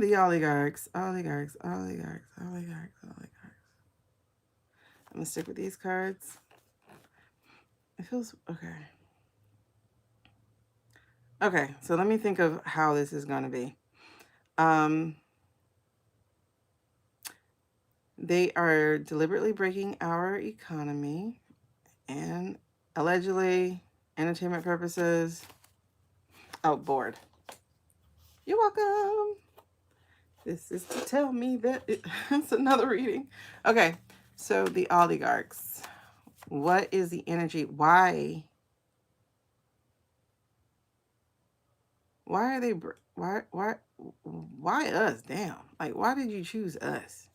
The oligarchs, oligarchs, oligarchs, oligarchs, oligarchs. I'm gonna stick with these cards. It feels okay. Okay, so let me think of how this is gonna be. They are deliberately breaking our economy and allegedly entertainment purposes. Oh, bored. You're welcome. This is to tell me that it's another reading. Okay, so the oligarchs. What is the energy? Why? Why are they? Why us? Damn! Like, why did you choose us?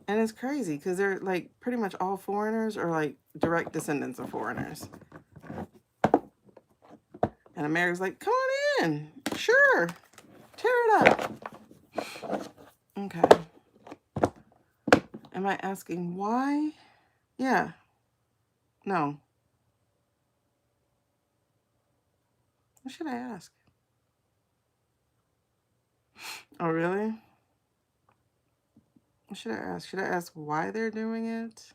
And it's crazy because they're like pretty much all foreigners or like direct descendants of foreigners. And America's like, come on in. Sure. Tear it up. Okay. Am I asking why? Yeah. No. What should I ask? Oh, really? What should I ask? Should I ask why they're doing it?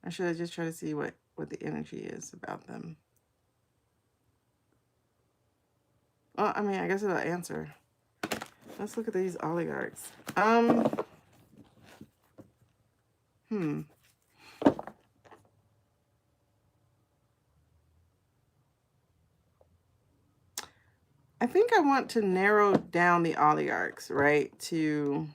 Or should I just try to see what the energy is about them? Well, I mean, I guess it'll answer. Let's look at these oligarchs. I think I want to narrow down the oligarchs, right, to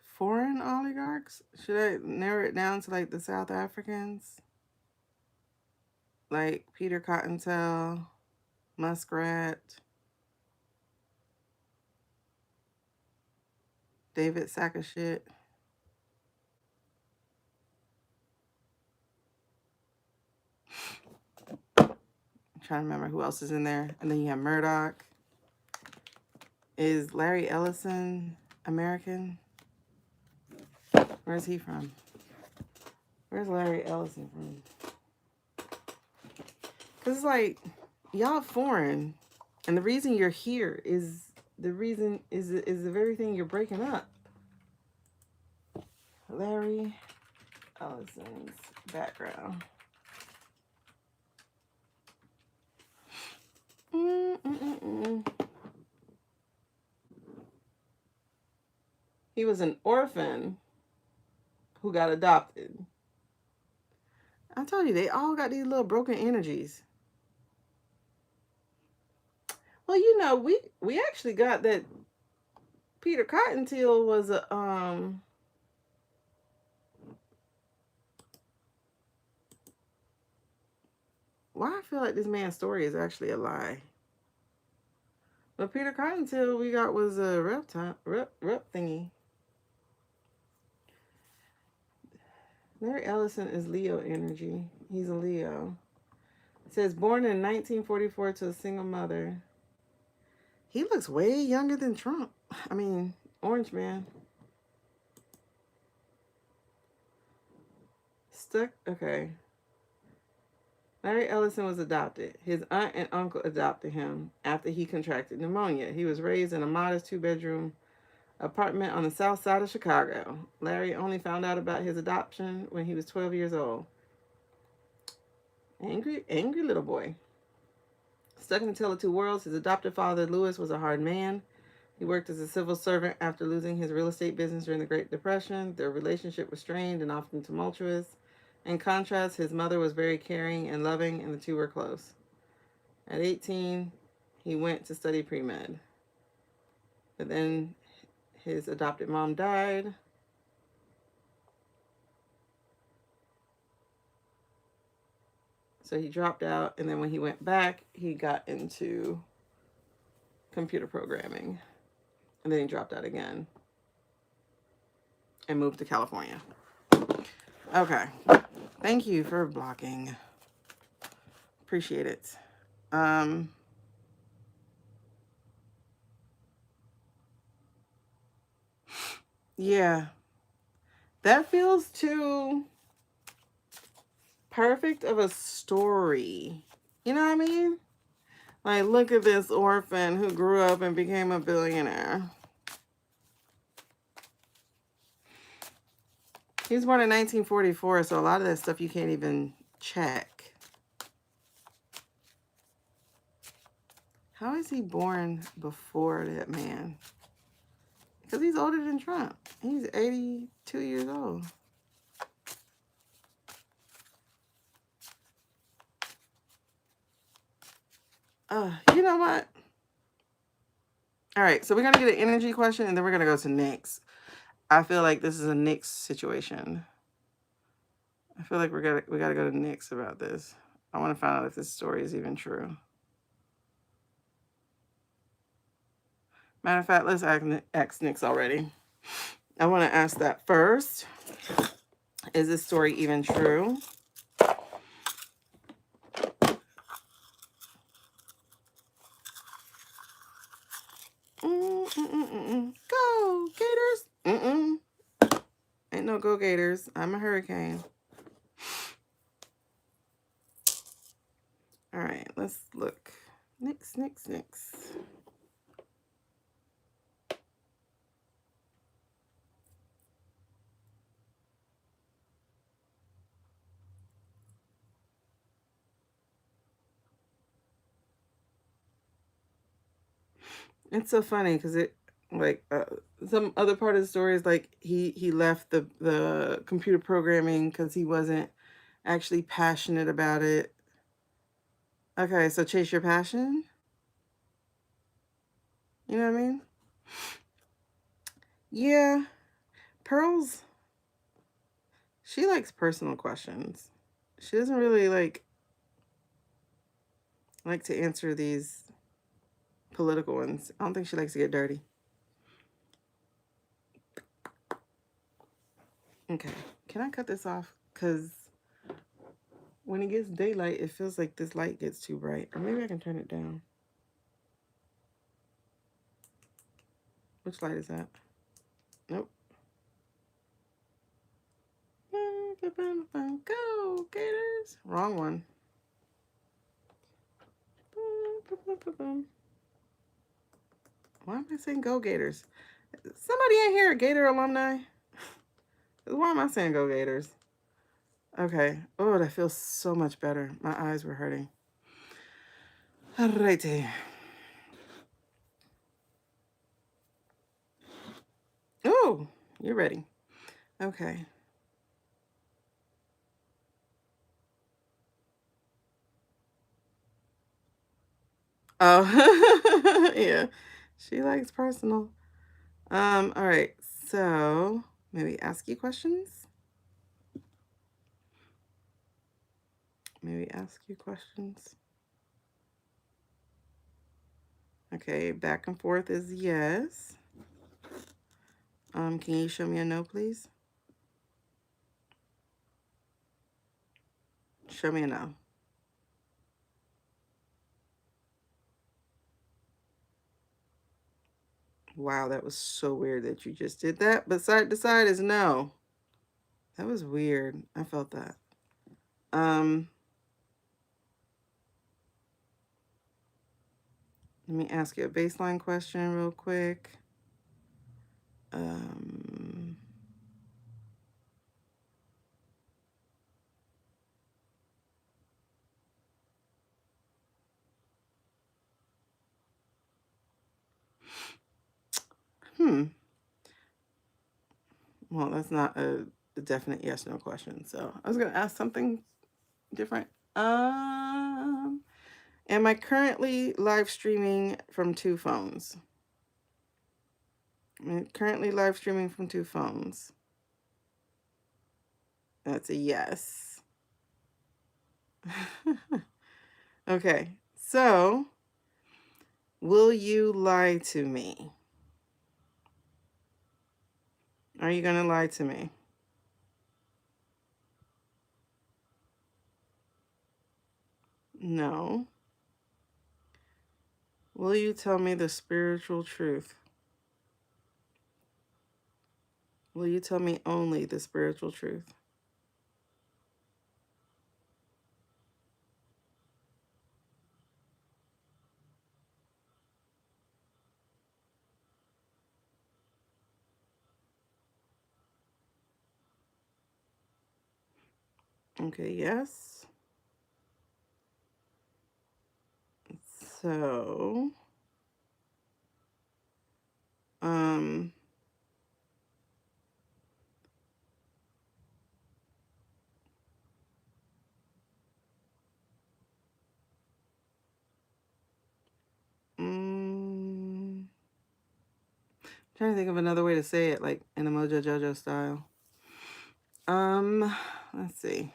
foreign oligarchs. Should I narrow it down to like the South Africans? Like Peter Cottontail, Muskrat, David Sack of Shit. I'm trying to remember who else is in there. And then you have Murdoch. Is Larry Ellison American? Where's he from? Where's Larry Ellison from? Because it's like, y'all foreign. And the reason you're here is the reason is the very thing you're breaking up. Larry Ellison's background. He was an orphan who got adopted. I told you, they all got these little broken energies. Well, you know, we actually got that Peter Cottontail was a why I feel like this man's story is actually a lie. But Peter Cottontail we got was a rep thingy. Larry Ellison is Leo energy. He's a Leo. It says born in 1944 to a single mother. He looks way younger than Trump. I mean, Orange Man. Stuck. Okay. Larry Ellison was adopted. His aunt and uncle adopted him after he contracted pneumonia. He was raised in a modest two-bedroom apartment on the south side of Chicago. Larry only found out about his adoption when he was 12 years old. Angry little boy. Stuck in the tale of two worlds, his adopted father, Lewis, was a hard man. He worked as a civil servant after losing his real estate business during the Great Depression. Their relationship was strained and often tumultuous. In contrast, his mother was very caring and loving, and the two were close. At 18, he went to study pre-med. But then his adopted mom died. So he dropped out, and then when he went back, he got into computer programming. And then he dropped out again and moved to California. Okay. Thank you for blocking. Appreciate it. Yeah. That feels too perfect of a story You know what I mean? Like, look at this orphan who grew up and became a billionaire. He was born in 1944, so a lot of that stuff you can't even check. How is he born before that man? Because he's older than Trump. He's 82 years old. You know what? All right, so we're going to get an energy question, and then we're going to go to Nick's. I feel like this is a Nick's situation. I feel like we got to go to Nick's about this. I want to find out if this story is even true. Matter of fact, let's ask Nick's already. I want to ask that first. Is this story even true? Go, Gators. Ain't no go Gators. I'm a hurricane. All right, let's look. Nix. It's so funny because it, like, some other part of the story is like he left the computer programming because he wasn't actually passionate about it. Okay, so chase your passion. You know what I mean? Yeah, Pearl's, she likes personal questions. She doesn't really like to answer these political ones. I don't think she likes to get dirty. Okay, can I cut this off? Because when it gets daylight, it feels like this light gets too bright. Or maybe I can turn it down. Which light is that? Nope. Go, Gators. Wrong one. Why am I saying go Gators? Somebody in here a Gator alumni? Why am I saying go Gators? Okay. Oh, that feels so much better. My eyes were hurting. Alrighty. Oh, you're ready. Okay. Oh, yeah. She likes personal. All right. So maybe ask you questions. Okay, back and forth is yes. Can you show me a no, please? Show me a no. Wow, that was so weird that you just did that. But side to side is no. That was weird. I felt that. Let me ask you a baseline question real quick. Um, Well, that's not a definite yes no question. So I was gonna ask something different. Am I currently live streaming from two phones? I'm currently live streaming from two phones. That's a yes. Okay, so will you lie to me? Are you gonna lie to me? No. Will you tell me the spiritual truth? Will you tell me only the spiritual truth? Okay, yes. So, um, mm, trying to think of another way to say it, like in a Mojo Jojo style. Let's see.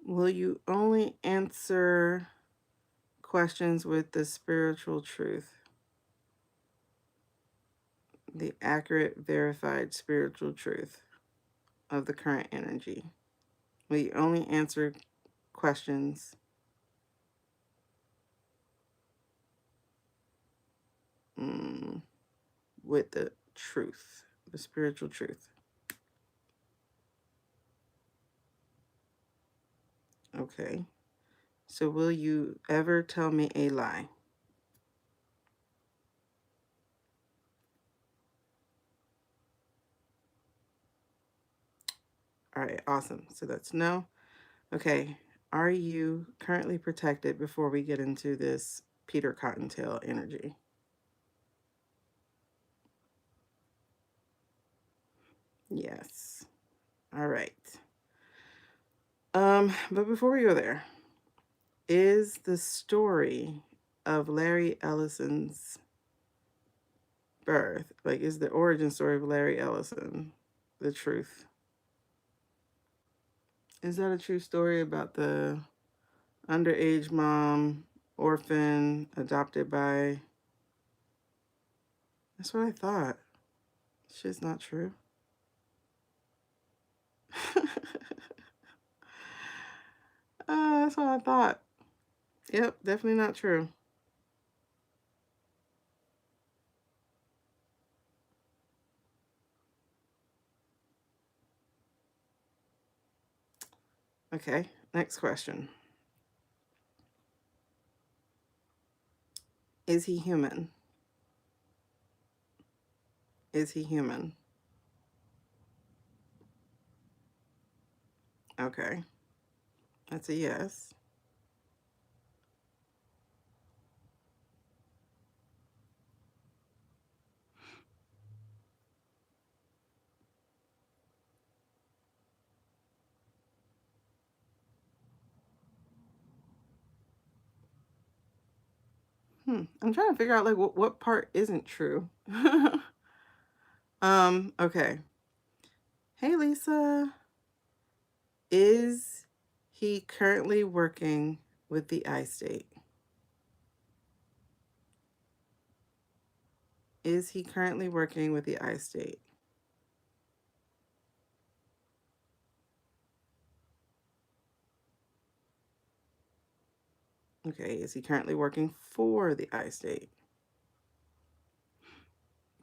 Will you only answer questions with the spiritual truth? The accurate, verified spiritual truth of the current energy. Will you only answer questions mm, with the truth, the spiritual truth? Okay. So, will you ever tell me a lie? All right, awesome. So, that's no. Okay. Are you currently protected before we get into this Peter Cottontail energy? Yes. All right. But before we go there, is the story of Larry Ellison's birth, like, is the origin story of Larry Ellison the truth? Is that a true story about the underage mom, orphan, adopted by? That's what I thought. Shit's not true. That's what I thought. Yep, definitely not true. Okay, next question. Is he human? Is he human? Okay, that's a yes. I'm trying to figure out like what part isn't true. Okay. Hey Lisa, is he currently working with the I state? Is he currently working with the I state? Okay, is he currently working for the I state?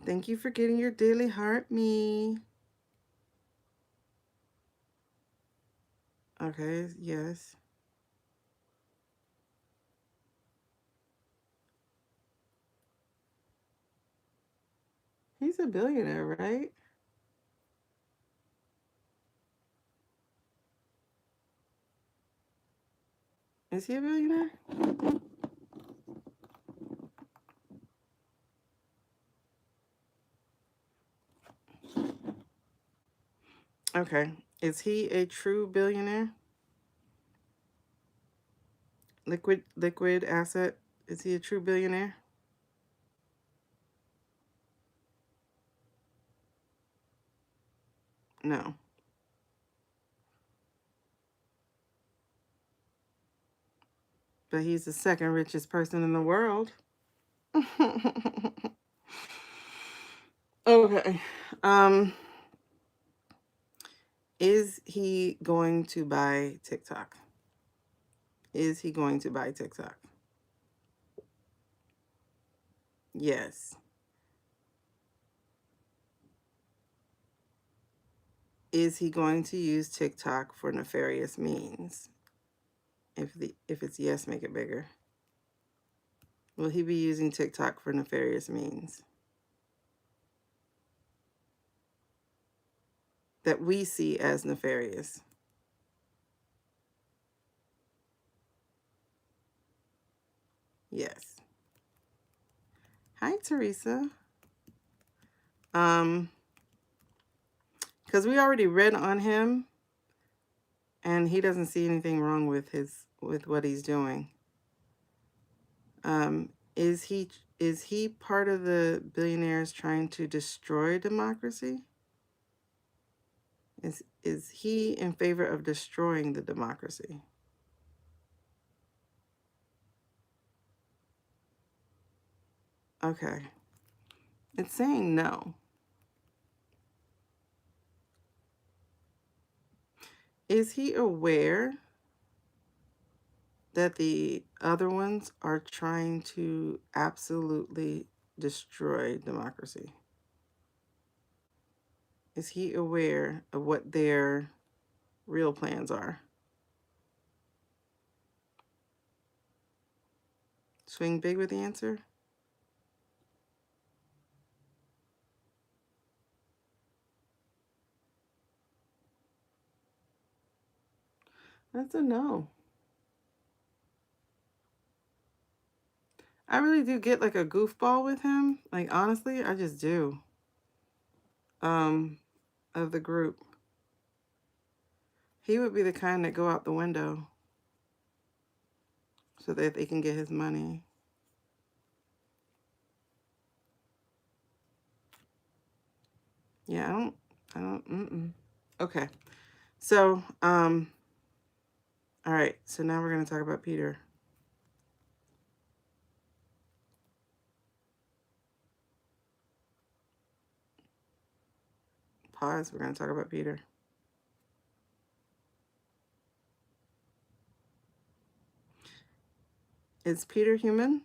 Thank you for getting your daily heart, me. Okay, yes. He's a billionaire, right? Is he a billionaire? Okay. Is he a true billionaire? Liquid asset. Is he a true billionaire? No. But he's the second richest person in the world. Okay. Um, is he going to buy TikTok? Is he going to buy TikTok? Yes. Is he going to use TikTok for nefarious means? If it's yes, make it bigger. Will he be using TikTok for nefarious means that we see as nefarious? Yes. Hi, Teresa. Because we already read on him, and he doesn't see anything wrong with what he's doing. Is he part of the billionaires trying to destroy democracy? Is he in favor of destroying the democracy? Okay. It's saying no. Is he aware that the other ones are trying to absolutely destroy democracy? Is he aware of what their real plans are? Swing big with the answer? That's a no. I really do get like a goofball with him. Like honestly, I just do. Of the group. He would be the kind that go out the window so that they can get his money. Yeah, Okay. So, all right. So now we're going to talk about Peter. Pause. We're going to talk about Peter. Is Peter human?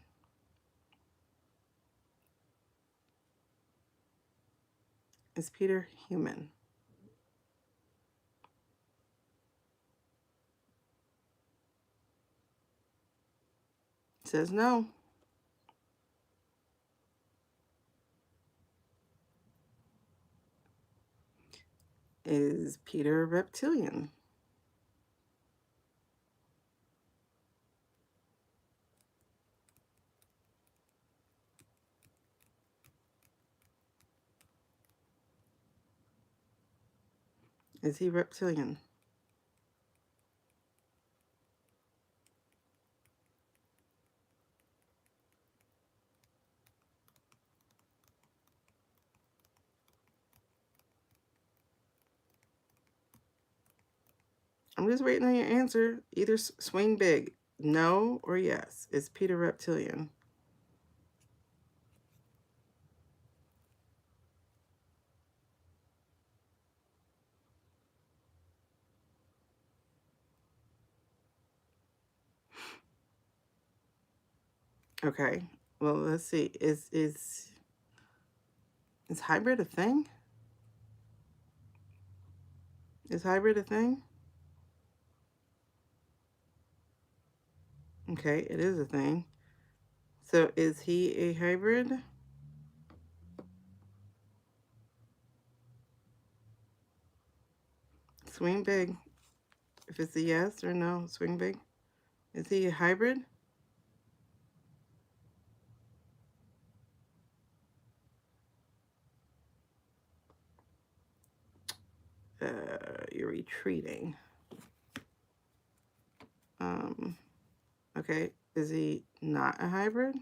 Is Peter human? It says no. Is Peter reptilian? Is he reptilian? I'm just waiting on your answer. Either swing big, no or yes. Is Peter reptilian? Okay. Well, let's see. Is hybrid a thing? Is hybrid a thing? Okay, it is a thing. So is he a hybrid? Swing big. If it's a yes or no, swing big. Is he a hybrid? You're retreating. Okay. Is he not a hybrid?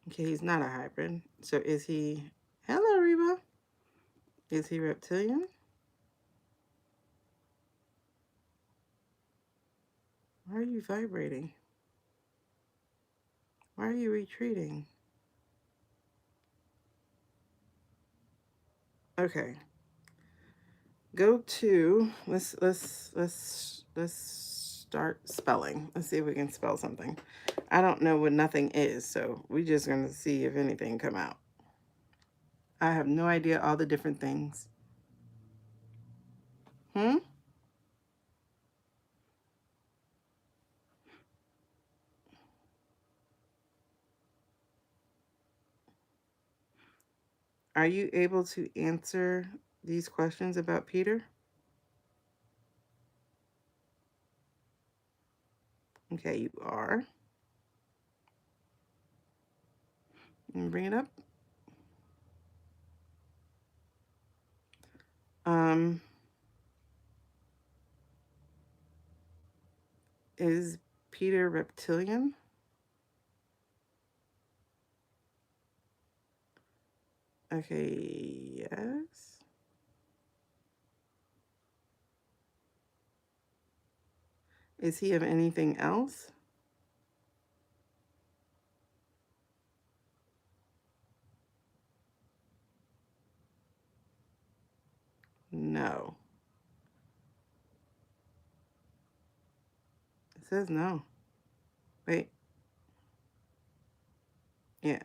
Okay, he's not a hybrid. So is he... Hello, Reba. Is he reptilian? Why are you vibrating? Why are you retreating? Okay. Go to let's start spelling. Let's see if we can spell something. I don't know what nothing is, so we're just gonna see if anything come out. I have no idea all the different things. Are you able to answer these questions about Peter? Okay, you are. Bring it up. Um, is Peter reptilian? Okay, yes. Is he of anything else? No. It says no. Wait. Yeah.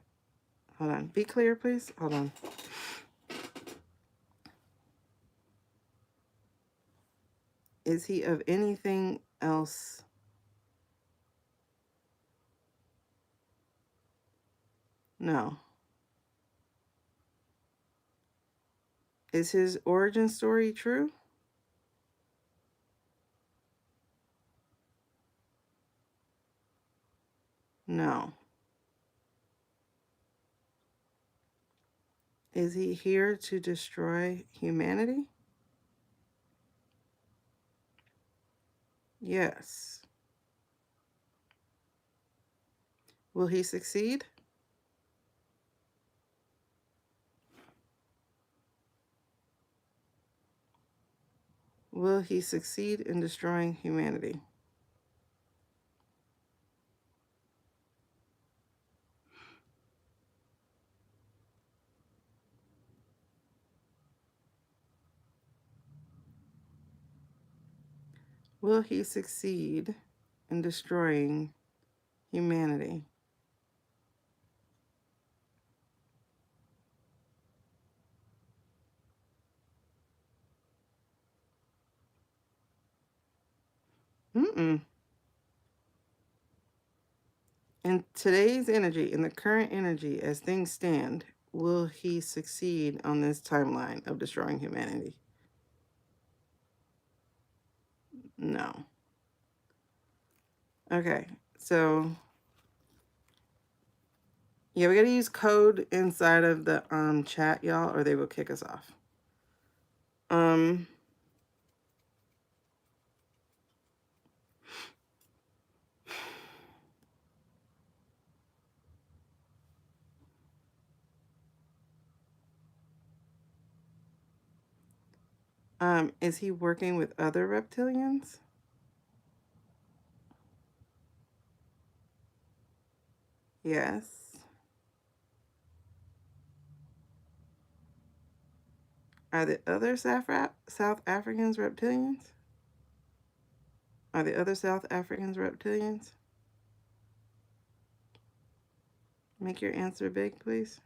Hold on. Be clear, please. Hold on. Is he of anything else? No. Is his origin story true? No. Is he here to destroy humanity? Yes. Will he succeed? Will he succeed in destroying humanity? Will he succeed in destroying humanity? Mm-mm. In today's energy, in the current energy, as things stand, will he succeed on this timeline of destroying humanity? No. Okay, so yeah, we gotta use code inside of the chat, y'all, or they will kick us off. Um, is he working with other reptilians? Yes. Are the other South Africans reptilians? Are the other South Africans reptilians? Make your answer big, please.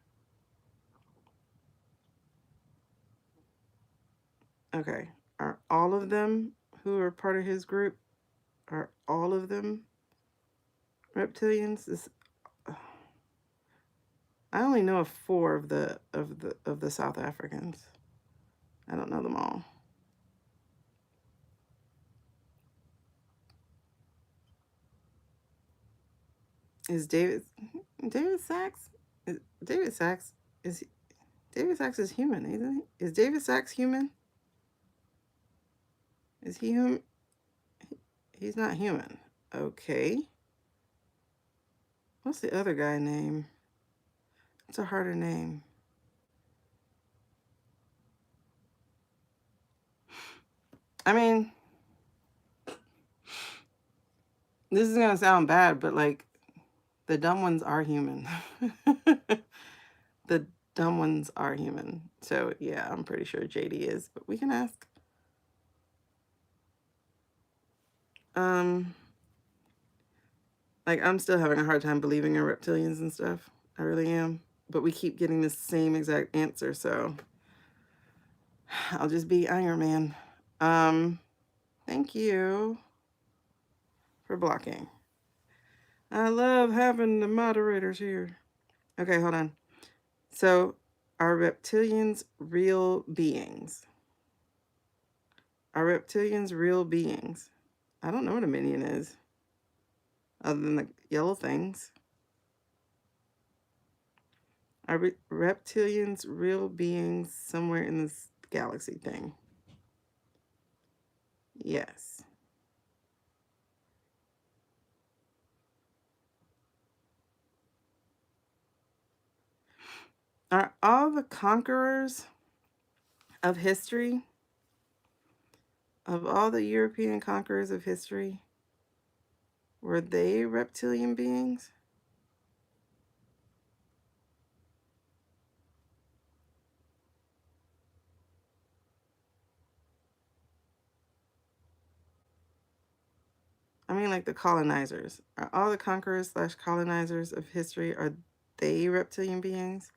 Okay. Are all of them who are part of his group, are all of them reptilians? I only know of 4 of the South Africans. I don't know them all. Is David Sachs? David Sachs is David Sachs is human, isn't he? Is David Sachs human? Is he human? He's not human. Okay. What's the other guy name? It's a harder name. I mean, this is gonna sound bad, but like the dumb ones are human. The dumb ones are human. So yeah, I'm pretty sure JD is, but we can ask. Um, like I'm still having a hard time believing in reptilians and stuff. I really am. But we keep getting the same exact answer, so I'll just be Iron Man. Thank you for blocking. I love having the moderators here. Okay, hold on. So, Are reptilians real beings? Are reptilians real beings? I don't know what a minion is, other than the yellow things. Are reptilians real beings somewhere in this galaxy thing? Yes. Are all the conquerors of history, of all the European conquerors of history, were they reptilian beings? I mean, like the colonizers. Are all the conquerors slash colonizers of history, are they reptilian beings?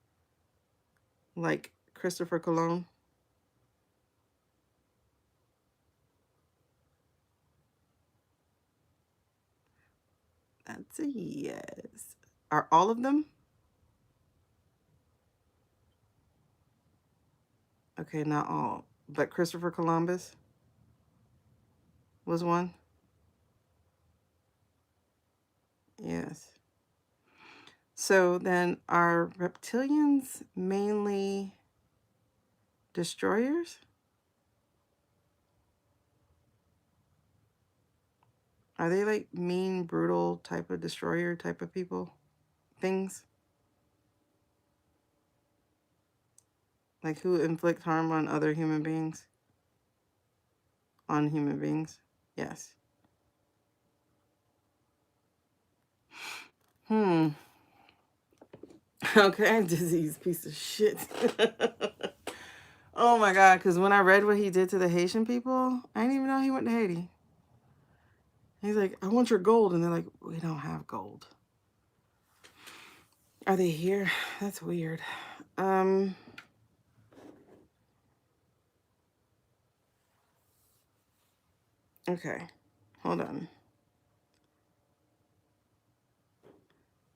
Like Christopher Columbus? That's a yes. Are all of them? Okay, not all. But Christopher Columbus was one? Yes. So then are reptilians mainly destroyers? Are they like mean, brutal type of destroyer type of people? Things? Like who inflict harm on other human beings? On human beings? Yes. Hmm. Okay, disease piece of shit. Oh my god, because when I read what he did to the Haitian people, I didn't even know he went to Haiti. He's like, I want your gold. And they're like, we don't have gold. Are they here? That's weird. Um, okay. Hold on.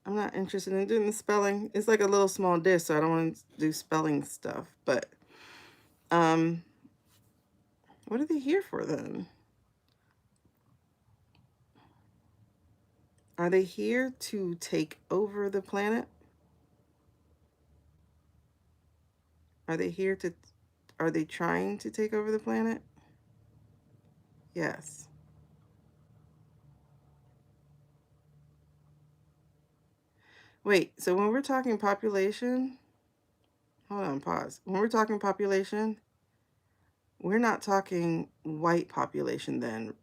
I'm not interested in doing the spelling. It's like a little small dish, so I don't want to do spelling stuff. But um, what are they here for then? Are they here to take over the planet? Are they here to? Are they trying to take over the planet? Yes. Wait. So when we're talking population, hold on, pause. When we're talking population, we're not talking white population then.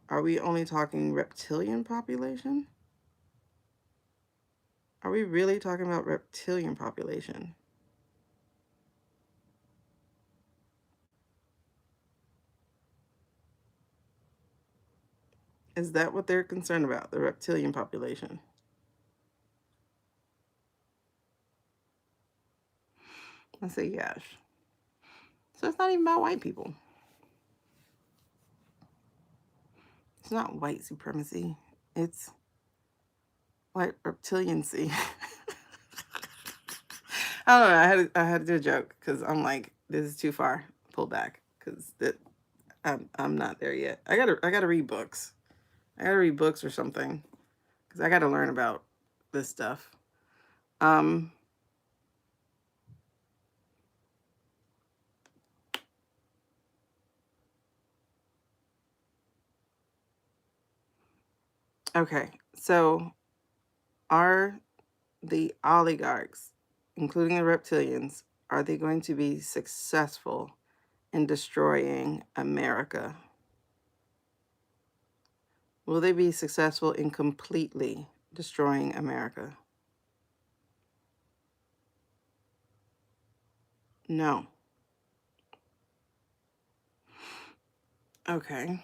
Are we only talking reptilian population? Are we really talking about reptilian population? Is that what they're concerned about, the reptilian population? I say yes. So it's not even about white people. It's not white supremacy. It's white reptiliancy. I don't know. I had to do a joke because I'm like, this is too far. Pull back because I'm not there yet. I gotta read books. I gotta read books or something because I gotta learn about this stuff. Um. Okay. So are the oligarchs, including the reptilians, are they going to be successful in destroying America? Will they be successful in completely destroying America? No. Okay.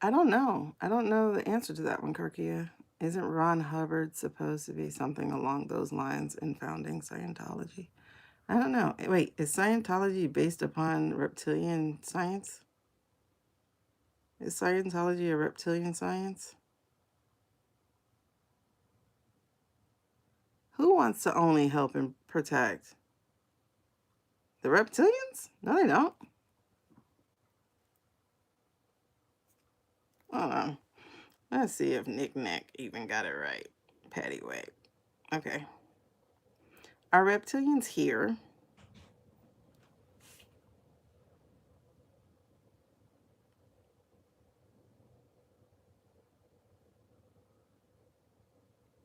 I don't know. I don't know the answer to that one, Kirkia. Isn't Ron Hubbard supposed to be something along those lines in founding Scientology? I don't know. Wait, is Scientology based upon reptilian science? Is Scientology a reptilian science? Who wants to only help and protect? The reptilians? No, they don't. Hold on. Let's see if Nick Nack even got it right. Patty Wag. Okay. Are reptilians here?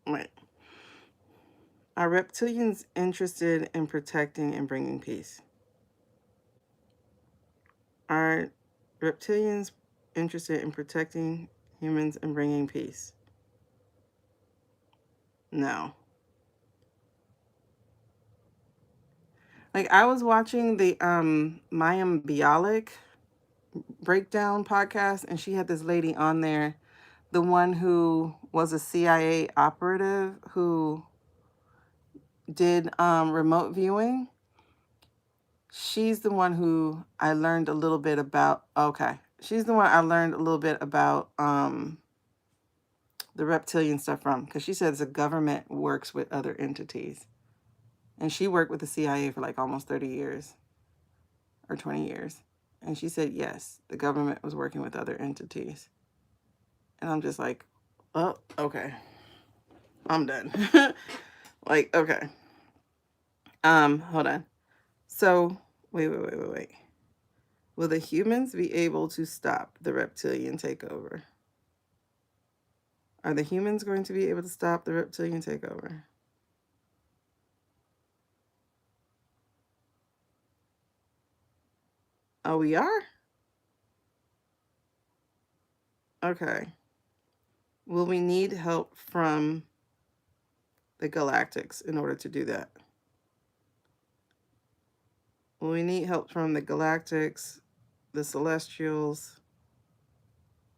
Wait. Are reptilians interested in protecting and bringing peace? Are reptilians interested in protecting humans and bringing peace? No. Like I was watching the Mayim Bialik breakdown podcast, and she had this lady on there, the one who was a CIA operative who did remote viewing. She's the one who I learned a little bit about. Okay. She's the one I learned a little bit about the reptilian stuff from, because she says the government works with other entities. And she worked with the CIA for like almost 30 years or 20 years. And she said, yes, the government was working with other entities. And I'm just like, oh, okay. I'm done. Like, okay. Hold on. So, wait. Will the humans be able to stop the reptilian takeover? Are the humans going to be able to stop the reptilian takeover? Oh, we are? Okay. Will we need help from the galactics in order to do that? Will we need help from the galactics, the celestials,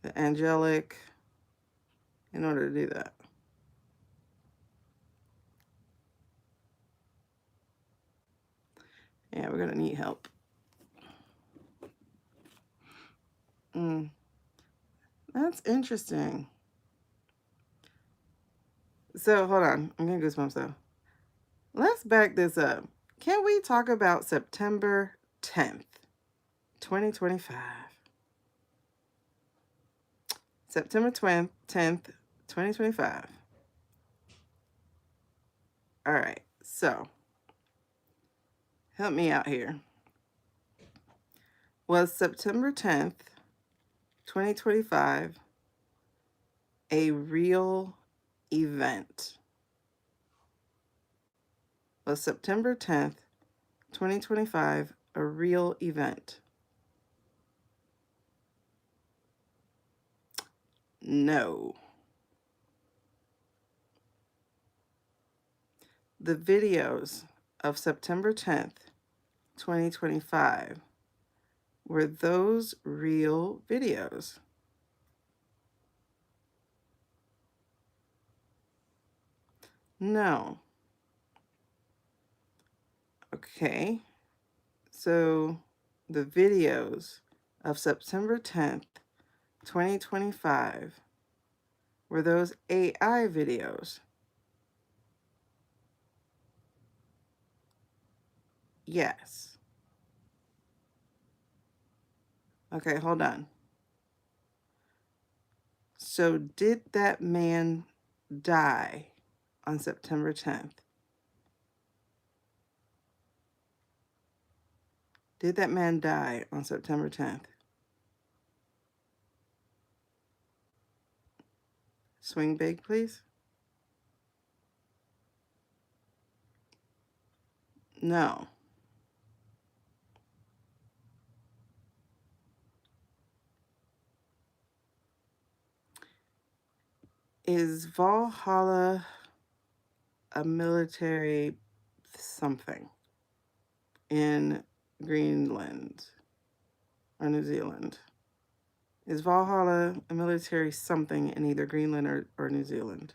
the angelic, in order to do that? Yeah, we're going to need help. That's interesting. So, hold on. I'm going to goosebumps though. Let's back this up. Can we talk about September 10th, 2025? September 10th, 2025. All right. So, help me out here. Was September 10th, 2025 a real event? Was September 10th, 2025 a real event? No. The videos of September 10th, 2025, were those real videos? No. Okay. So the videos of September 10th, 2025, were those AI videos? Yes. Okay, hold on. So did that man die on September 10th? Did that man die on September 10th? Swing big, please. No. Is Valhalla a military something in Greenland or New Zealand? Is Valhalla a military something in either Greenland or New Zealand?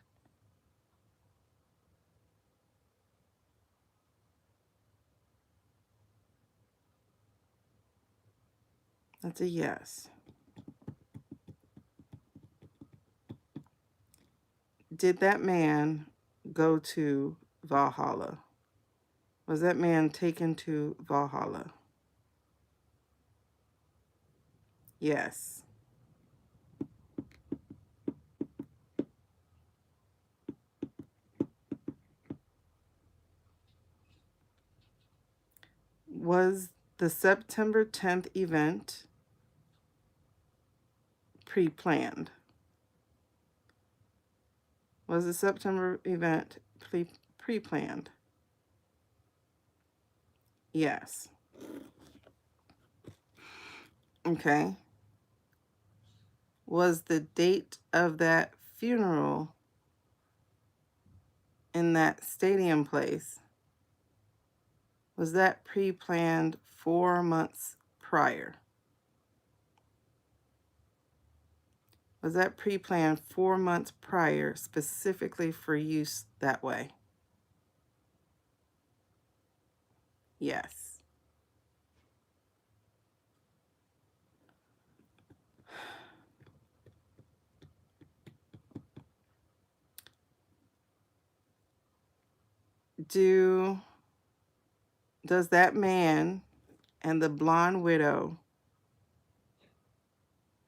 That's a yes. Did that man go to Valhalla? Was that man taken to Valhalla? Yes. Was the September 10th event pre-planned? Was the September event pre-planned? Yes. Okay. Was the date of that funeral in that stadium place, was that pre-planned 4 months prior? Was that pre-planned 4 months prior specifically for use that way? Yes. Does that man and the blonde widow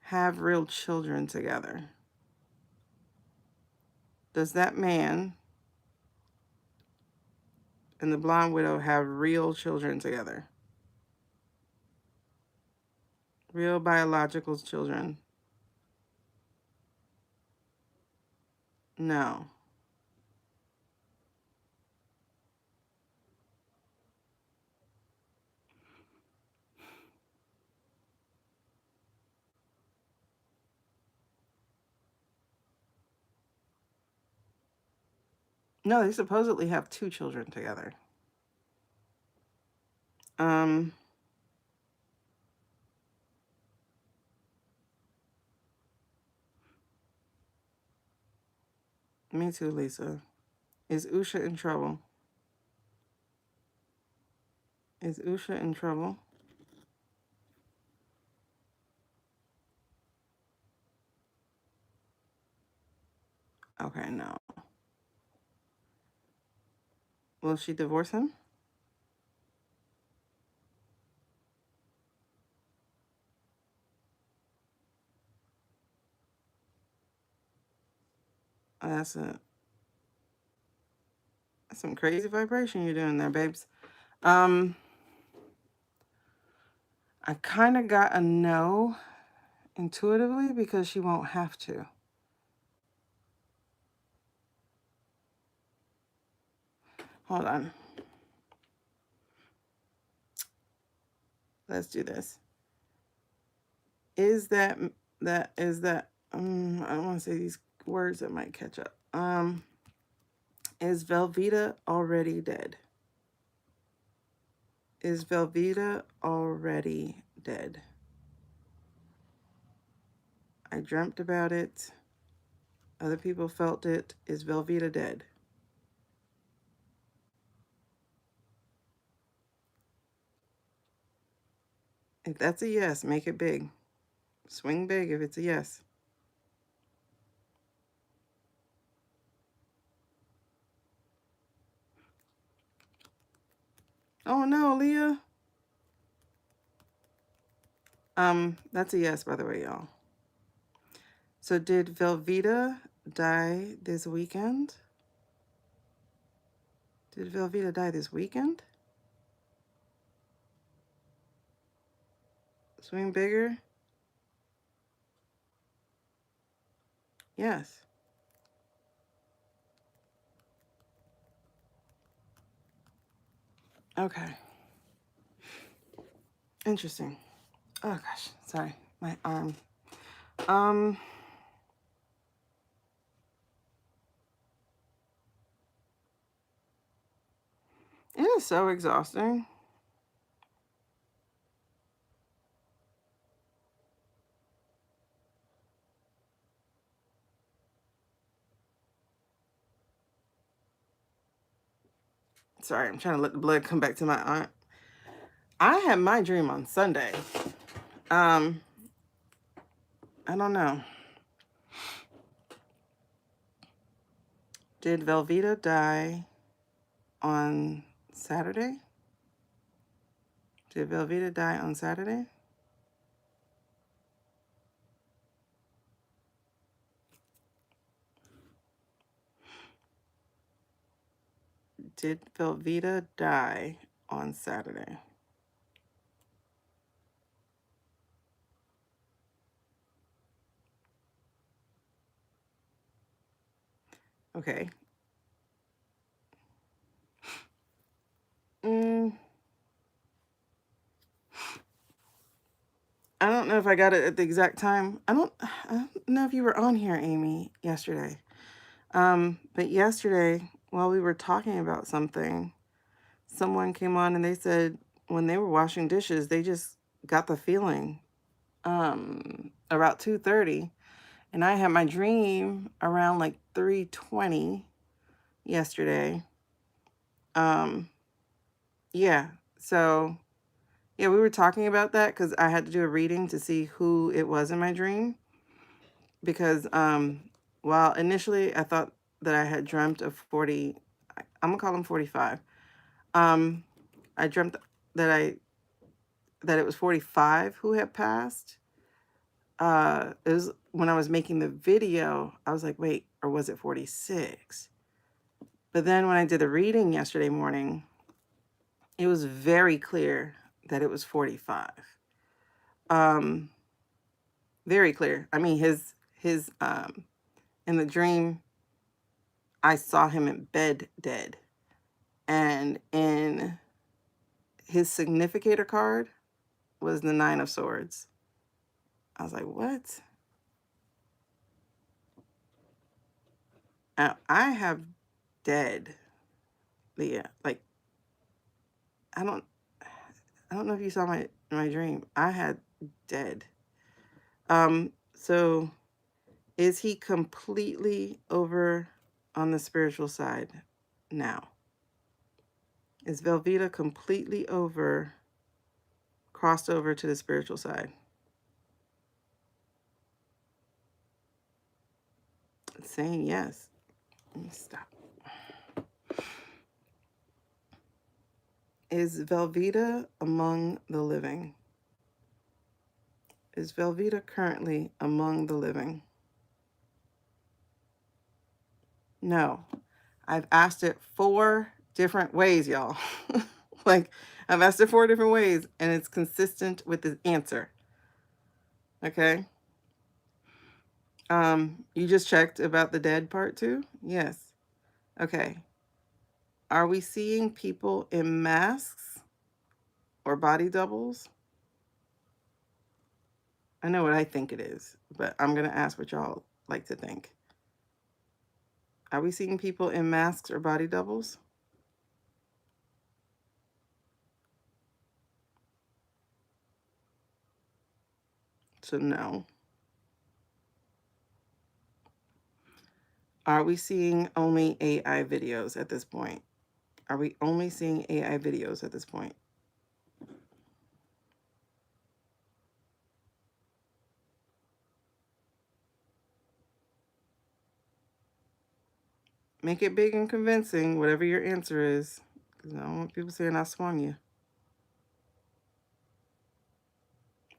have real children together? Does that man and the blonde widow have real children together? Real biological children? No. No, they supposedly have 2 children together. Um, Me too, Lisa. Is Usha in trouble? Is Usha in trouble? Okay, no. Will she divorce him? Oh, that's some crazy vibration you're doing there, babes. I kind of got a no intuitively because she won't have to. Hold on. Let's do this. Is that I don't want to say these words that might catch up. Is Velveeta already dead? Is Velveeta already dead? I dreamt about it. Other people felt it. Is Velveeta dead? If that's a yes, make it big. Swing big if it's a yes. Oh no, Leah. That's a yes, by the way, y'all. So did Velveeta die this weekend? Did Velveeta die this weekend? Swing bigger? Yes. Okay. Interesting. Oh gosh, sorry, my arm. It is so exhausting. Sorry, I'm trying to let the blood come back to my aunt. I had my dream on Sunday. I don't know. Did Velveeta die on Saturday? Did Velveeta die on Saturday? Did Velveeta die on Saturday? Okay. I don't know if I got it at the exact time. I don't know if you were on here, Amy, yesterday. But yesterday, while we were talking about something, someone came on and they said when they were washing dishes, they just got the feeling about 2:30, and I had my dream around like 3:20 yesterday. Yeah. So, yeah, we were talking about that cuz I had to do a reading to see who it was in my dream because while initially I thought that I had dreamt of 40, I'm going to call him 45. Um I dreamt that I that it was 45 who had passed. It was when I was making the video, I was like, wait, or was it 46? But then when I did the reading yesterday morning, it was very clear that it was 45. Um, very clear. I mean, his in the dream, I saw him in bed dead. And in his significator card was the 9 of Swords. I was like, what? I have dead, Leah. Like, I don't know if you saw my dream. I had dead. So is he completely over on the spiritual side now? Is Velveeta completely crossed over to the spiritual side? It's saying yes. Let me stop. Is Velveeta among the living? Is Velveeta currently among the living? No. I've asked it 4 different ways, y'all. Like, I've asked it 4 different ways, and it's consistent with the answer. Okay? You just checked about the dead part too? Yes. Okay. Are we seeing people in masks or body doubles? I know what I think it is, but I'm going to ask what y'all like to think. Are we seeing people in masks or body doubles? So no. Are we seeing only AI videos at this point? Are we only seeing AI videos at this point? Make it big and convincing, whatever your answer is. Because I don't want people saying I swung you.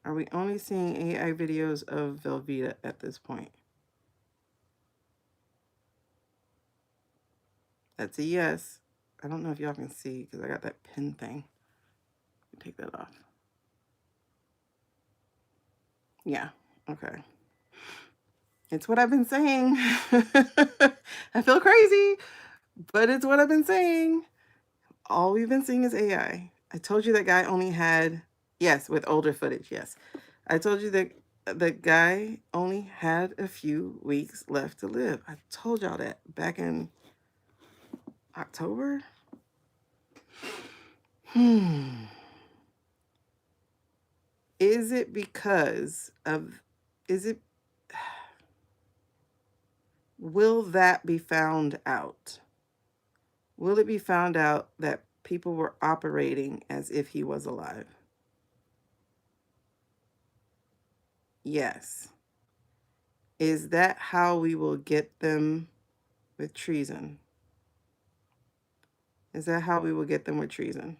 Are we only seeing AI videos of Velveeta at this point? That's a yes. I don't know if y'all can see because I got that pin thing. Take that off. Yeah, okay. It's what I've been saying. I feel crazy, but it's what I've been saying. All we've been seeing is AI. I told you that guy only had, yes, with older footage, yes. I told you that the guy only had a few weeks left to live. I told y'all that back in October. Is it because of, is it, will that be found out? Will it be found out that people were operating as if he was alive? Yes. Is that how we will get them with treason? Is that how we will get them with treason?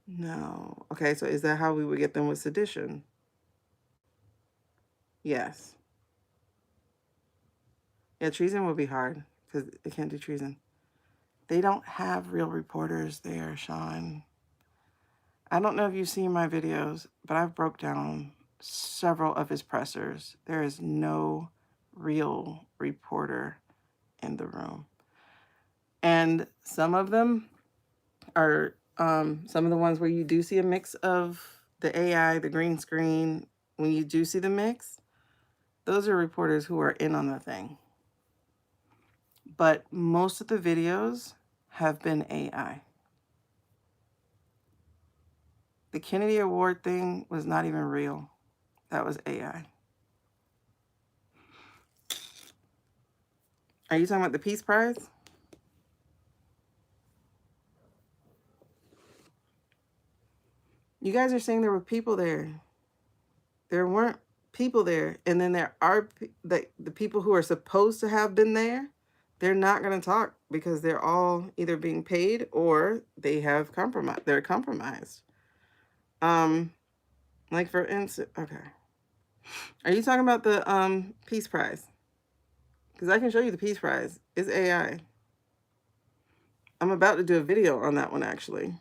No. Okay, so is that how we would get them with sedition? Yes. Yeah, treason will be hard because they can't do treason. They don't have real reporters there, Sean. I don't know if you've seen my videos, but I've broke down several of his pressers. There is no real reporter in the room. And some of them are some of the ones where you do see a mix of the AI, the green screen. When you do see the mix, those are reporters who are in on the thing. But most of the videos have been AI. The Kennedy Award thing was not even real. That was AI. Are you talking about the Peace Prize? You guys are saying there were people there. There weren't people there. And then there are the people who are supposed to have been there. They're not going to talk because they're all either being paid or they have compromised. They're compromised. Like for instance, okay. Are you talking about the Peace Prize? Because I can show you the Peace Prize. It's AI. I'm about to do a video on that one actually.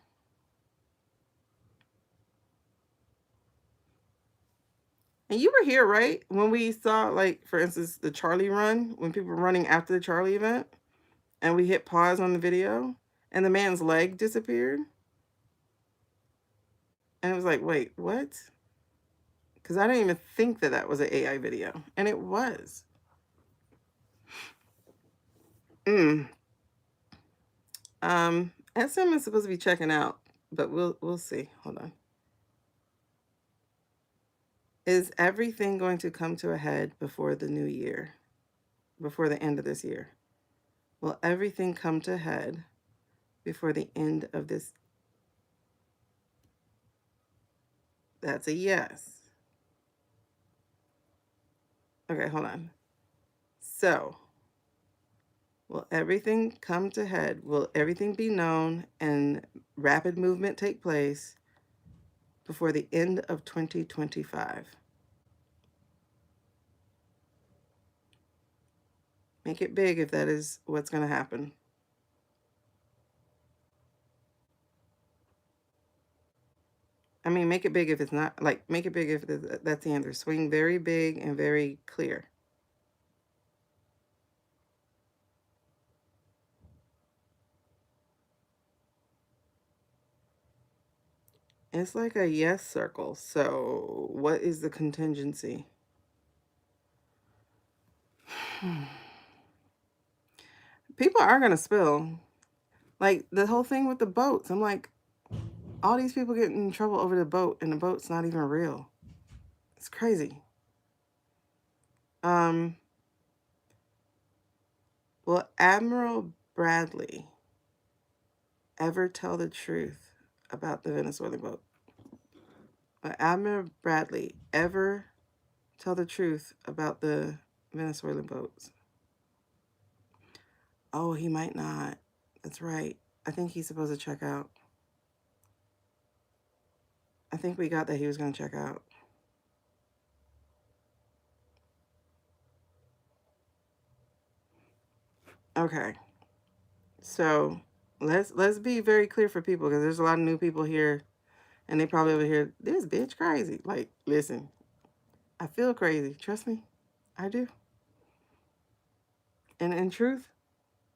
And you were here, right? When we saw, like, for instance, the Charlie run, when people were running after the Charlie event, and we hit pause on the video, and the man's leg disappeared. And it was like, wait, what? Because I didn't even think that that was an AI video. And it was. SM is supposed to be checking out, but we'll see. Hold on. Is everything going to come to a head before the new year? Before the end of this year? Will everything come to a head before the end of this? That's a yes. Okay, hold on. So, will everything come to head? Will everything be known and rapid movement take place before the end of 2025? Make it big if that is what's going to happen. I mean, make it big if it's not. Like, make it big if that's the answer. Swing very big and very clear. It's like a yes circle. So, what is the contingency? People are going to spill. Like, the whole thing with the boats. I'm like, all these people getting in trouble over the boat, and the boat's not even real. It's crazy. Will Admiral Bradley ever tell the truth about the Venezuelan boat? Will Admiral Bradley ever tell the truth about the Venezuelan boats? Oh, he might not. That's right. I think he's supposed to check out. I think we got that he was going to check out. Okay. So let's be very clear for people because there's a lot of new people here and they probably over here, this bitch crazy. Like, listen, I feel crazy. Trust me, I do. And in truth,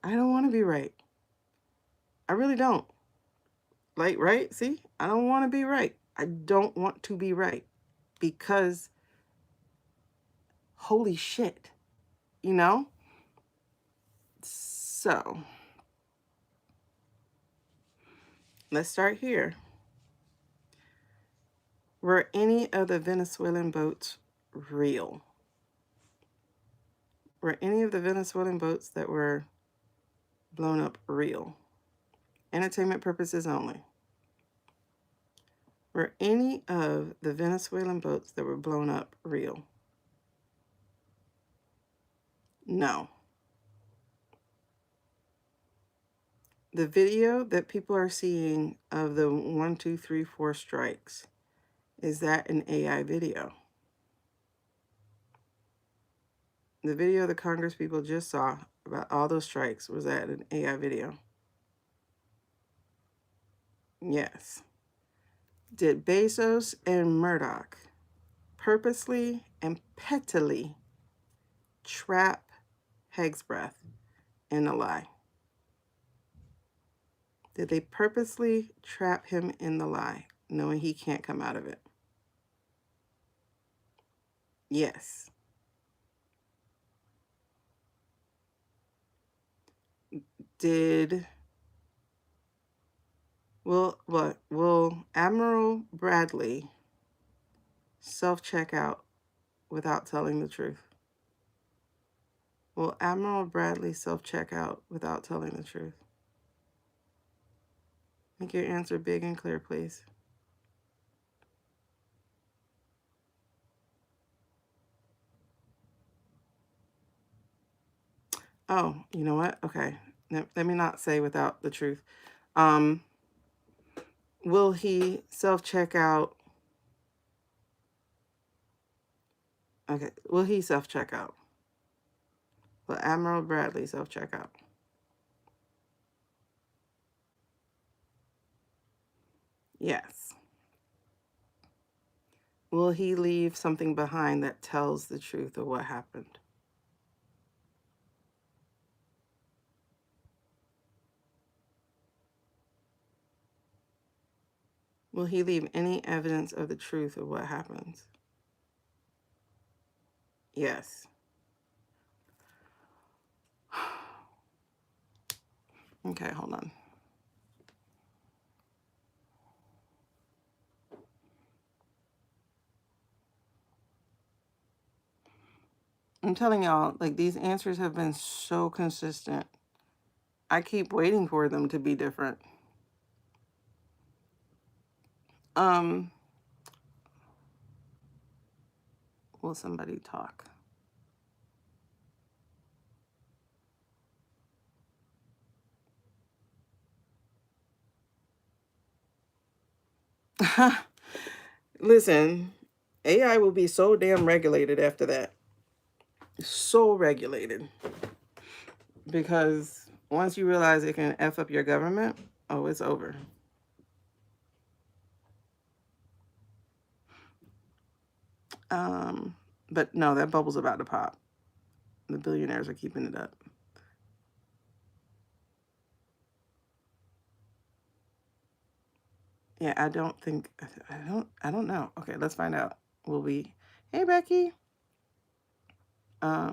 I don't want to be right. I really don't. Like, right? See, I don't want to be right. I don't want to be right because holy shit, you know? So let's start here. Were any of the Venezuelan boats real? Were any of the Venezuelan boats that were blown up real? Entertainment purposes only. Were any of the Venezuelan boats that were blown up real? No. The video that people are seeing of the 1, 2, 3, 4 strikes, is that an AI video? The video the Congress people just saw about all those strikes, was that an AI video? Yes. Did Bezos and Murdoch purposely and pettily trap Hegsbreath in a lie? Did they purposely trap him in the lie, knowing he can't come out of it? Yes. Did will Admiral Bradley self-check out without telling the truth? Will Admiral Bradley self-check out without telling the truth? Make your answer big and clear, please. Oh, you know what? Okay. Let me not say without the truth. Will he self-check out? Okay. Will he self-check out? Will Admiral Bradley self-check out? Yes. Will he leave something behind that tells the truth of what happened? Will he leave any evidence of the truth of what happens? Yes. Okay, hold on. I'm telling y'all, like, these answers have been so consistent. I keep waiting for them to be different. Will somebody talk? Listen, AI will be so damn regulated after that. So regulated. Because once you realize it can F up your government, oh, it's over. But no, that bubble's about to pop. The billionaires are keeping it up. Yeah, I don't know. Okay, let's find out. Will we? Hey, Becky. I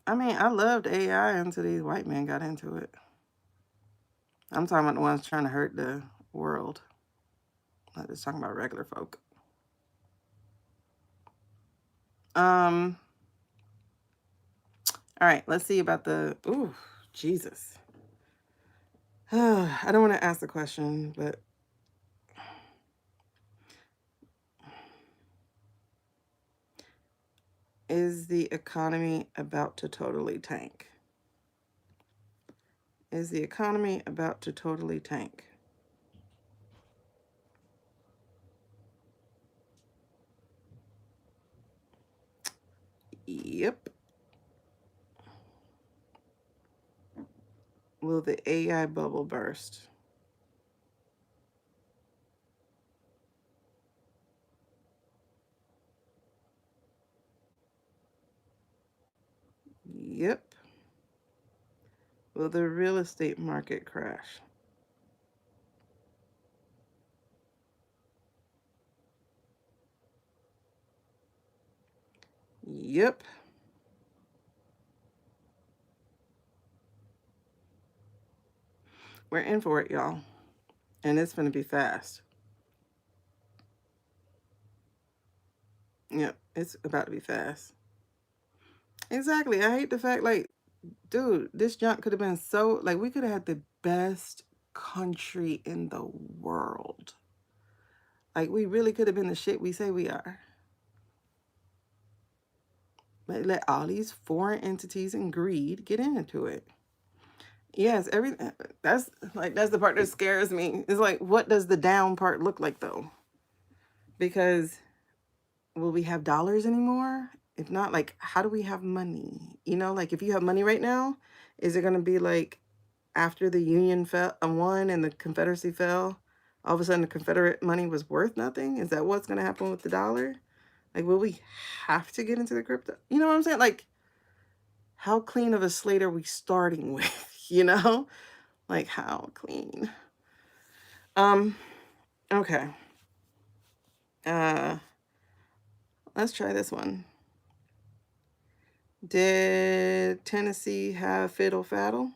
mean, I loved AI until these white men got into it. I'm talking about the ones trying to hurt the world. Not just talking about regular folk. All right, let's see about the. Ooh, Jesus. I don't want to ask the question, but is the economy about to totally tank? Is the economy about to totally tank? Yep. Will the AI bubble burst? Yep. Will the real estate market crash? Yep. We're in for it, y'all. And it's going to be fast. Yep. It's about to be fast. Exactly. I hate the fact, like, dude, this junk could have been so, like, we could have had the best country in the world. Like, we really could have been the shit we say we are. But let all these foreign entities and greed get into it. Yes, that's the part that scares me. It's like, what does the down part look like though? Because will we have dollars anymore? If not, like, how do we have money? You know, like, if you have money right now, is it going to be like after the Union won and the Confederacy fell, all of a sudden the Confederate money was worth nothing? Is that what's going to happen with the dollar? Like, will we have to get into the crypto? You know what I'm saying? Like, how clean of a slate are we starting with? You know, like, how clean? Okay. Let's try this one. Did Tennessee have fiddle faddle?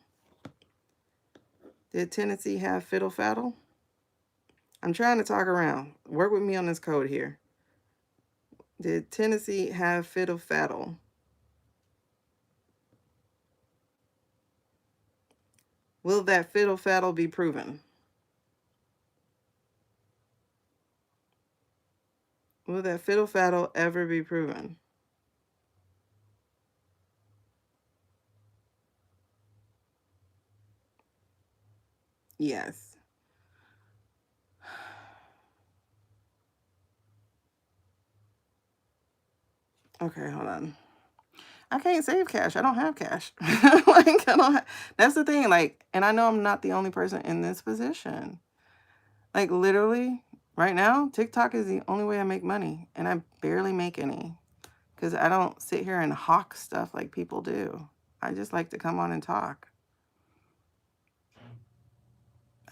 Did Tennessee have fiddle faddle? I'm trying to talk around. Work with me on this code here. Did Tennessee have fiddle faddle? Will that fiddle faddle be proven? Will that fiddle faddle ever be proven? Yes. Okay, hold on. I can't save cash. I don't have cash. Like, I don't that's the thing. Like, and I know I'm not the only person in this position. Like, literally, right now, TikTok is the only way I make money, and I barely make any because I don't sit here and hawk stuff like people do. I just like to come on and talk.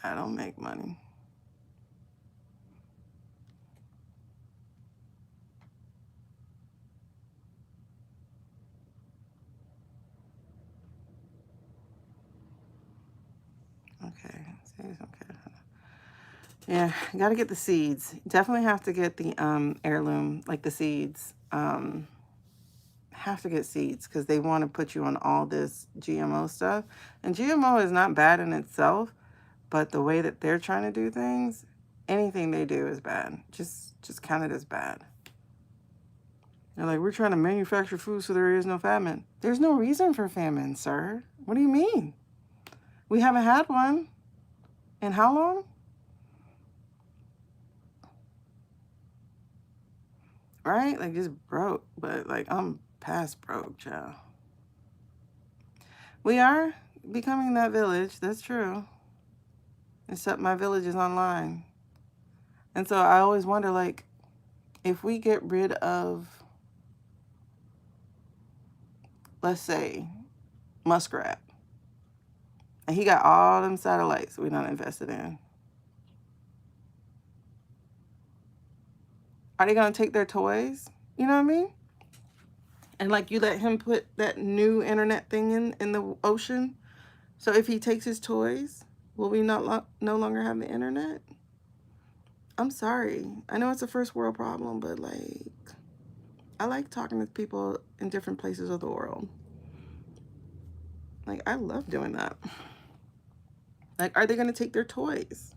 I don't make money. Okay. Yeah, you got to get the seeds. Definitely have to get the heirloom, like the seeds. Have to get seeds because they want to put you on all this GMO stuff. And GMO is not bad in itself, but the way that they're trying to do things, anything they do is bad. Just count it as bad. They're like, we're trying to manufacture food so there is no famine. There's no reason for famine, sir. What do you mean? We haven't had one. In how long? Right? Like, just broke. But, like, I'm past broke, child. We are becoming that village. That's true. Except my village is online. And so I always wonder, like, if we get rid of, let's say, Muskrat, and he got all them satellites we done invested in, are they going to take their toys? You know what I mean? And, like, you let him put that new internet thing in the ocean. So if he takes his toys, will we no longer have the internet? I'm sorry. I know it's a first world problem, but, like, I like talking to people in different places of the world. Like, I love doing that. Like, are they going to take their toys?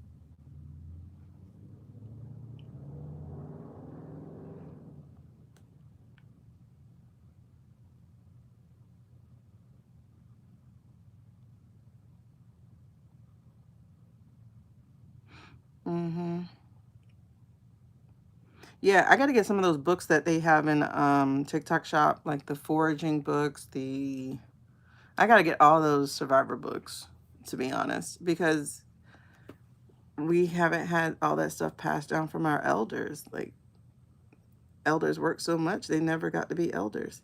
Mm-hmm. Yeah, I got to get some of those books that they have in TikTok shop, like the foraging books, I got to get all those survivor books, to be honest, because we haven't had all that stuff passed down from our elders. Like, elders worked so much, they never got to be elders.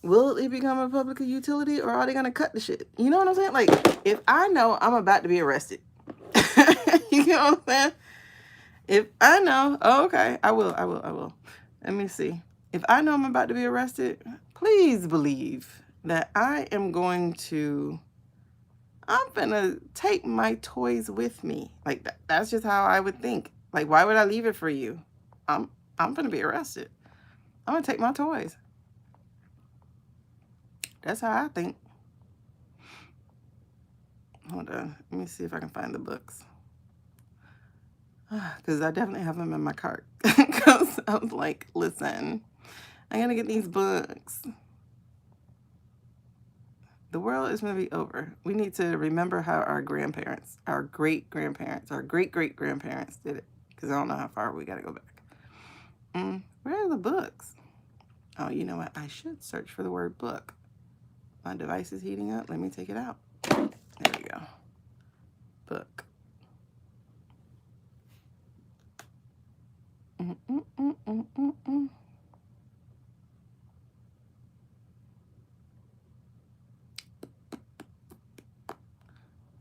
Will it become a public utility, or are they going to cut the shit? You know what I'm saying? Like, if I know I'm about to be arrested, you know what I'm saying? If I know, oh, okay, I will. Let me see. If I know I'm about to be arrested, please believe that I'm going to take my toys with me. Like, that's just how I would think. Like, why would I leave it for you? I'm gonna be arrested. I'm gonna take my toys. That's how I think. Hold on. Let me see if I can find the books. Because I definitely have them in my cart. Because I was like, listen, I gotta get these books. The world is going to be over. We need to remember how our grandparents, our great-grandparents, our great-great-grandparents did it. Because I don't know how far we got to go back. Where are the books? Oh, you know what? I should search for the word book. My device is heating up. Let me take it out. There we go. Book.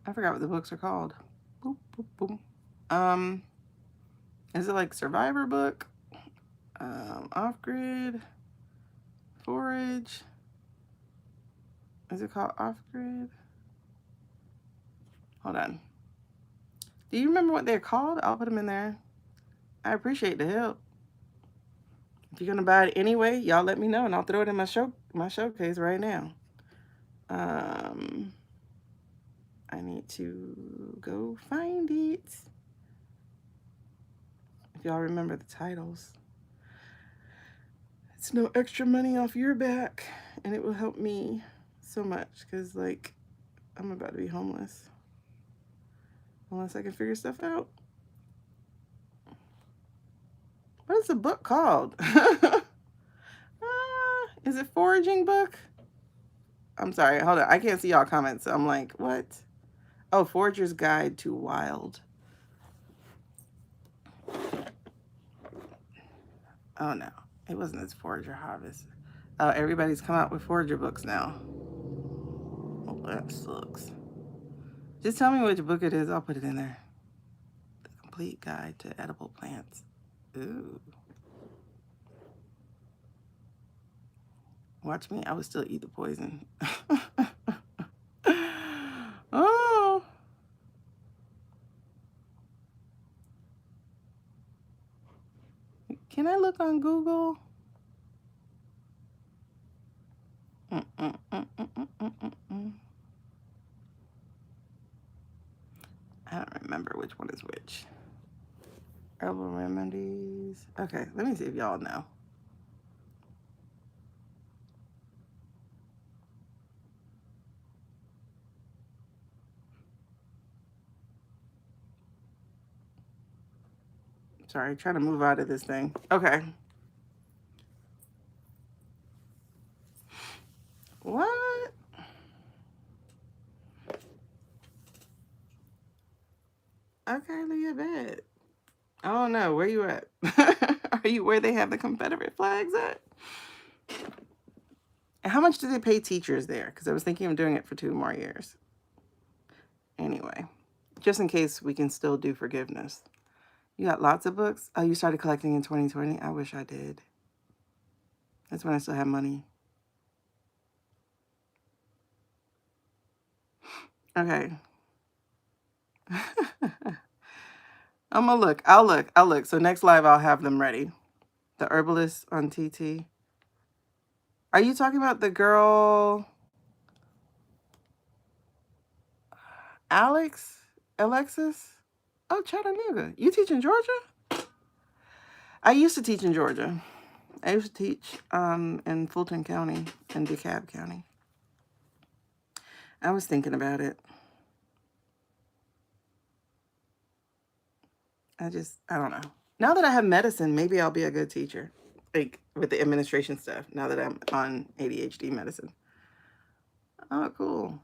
I forgot what the books are called. Boop, boop, boop. Is it like Survivor book? Off-grid? Forage? Is it called Off-grid? Hold on. Do you remember what they're called? I'll put them in there. I appreciate the help. If you're gonna buy it anyway, y'all let me know and I'll throw it in my showcase right now. I need to go find it. If y'all remember the titles. It's no extra money off your back, and it will help me so much because, like, I'm about to be homeless unless I can figure stuff out. What is the book called? Is it Foraging Book? I'm sorry, hold on. I can't see y'all comments. So I'm like, what? Oh, Forager's Guide to Wild. Oh, no. It wasn't this Forager Harvest. Oh, everybody's come out with Forager books now. Oh, that sucks. Just tell me which book it is. I'll put it in there. The Complete Guide to Edible Plants. Ooh. Watch me. I would still eat the poison. Oh. Can I look on Google? I don't remember which one is which. Herbal remedies. Okay, let me see if y'all know. Sorry, trying to move out of this thing. Okay. What? Okay, Leah, bad. I don't know. Where you at? Are you where they have the Confederate flags at? And how much do they pay teachers there? Because I was thinking of doing it for 2 more years. Anyway, just in case we can still do forgiveness. You got lots of books? Oh, you started collecting in 2020? I wish I did. That's when I still have money. Okay. I'm gonna look. I'll look. So next live, I'll have them ready. The herbalist on TT. Are you talking about the girl, Alexis? Oh, Chattanooga. You teach in Georgia? I used to teach in Georgia. I used to teach in Fulton County and DeKalb County. I was thinking about it. I don't know. Now that I have medicine, maybe I'll be a good teacher. Like with the administration stuff, now that I'm on ADHD medicine. Oh, cool.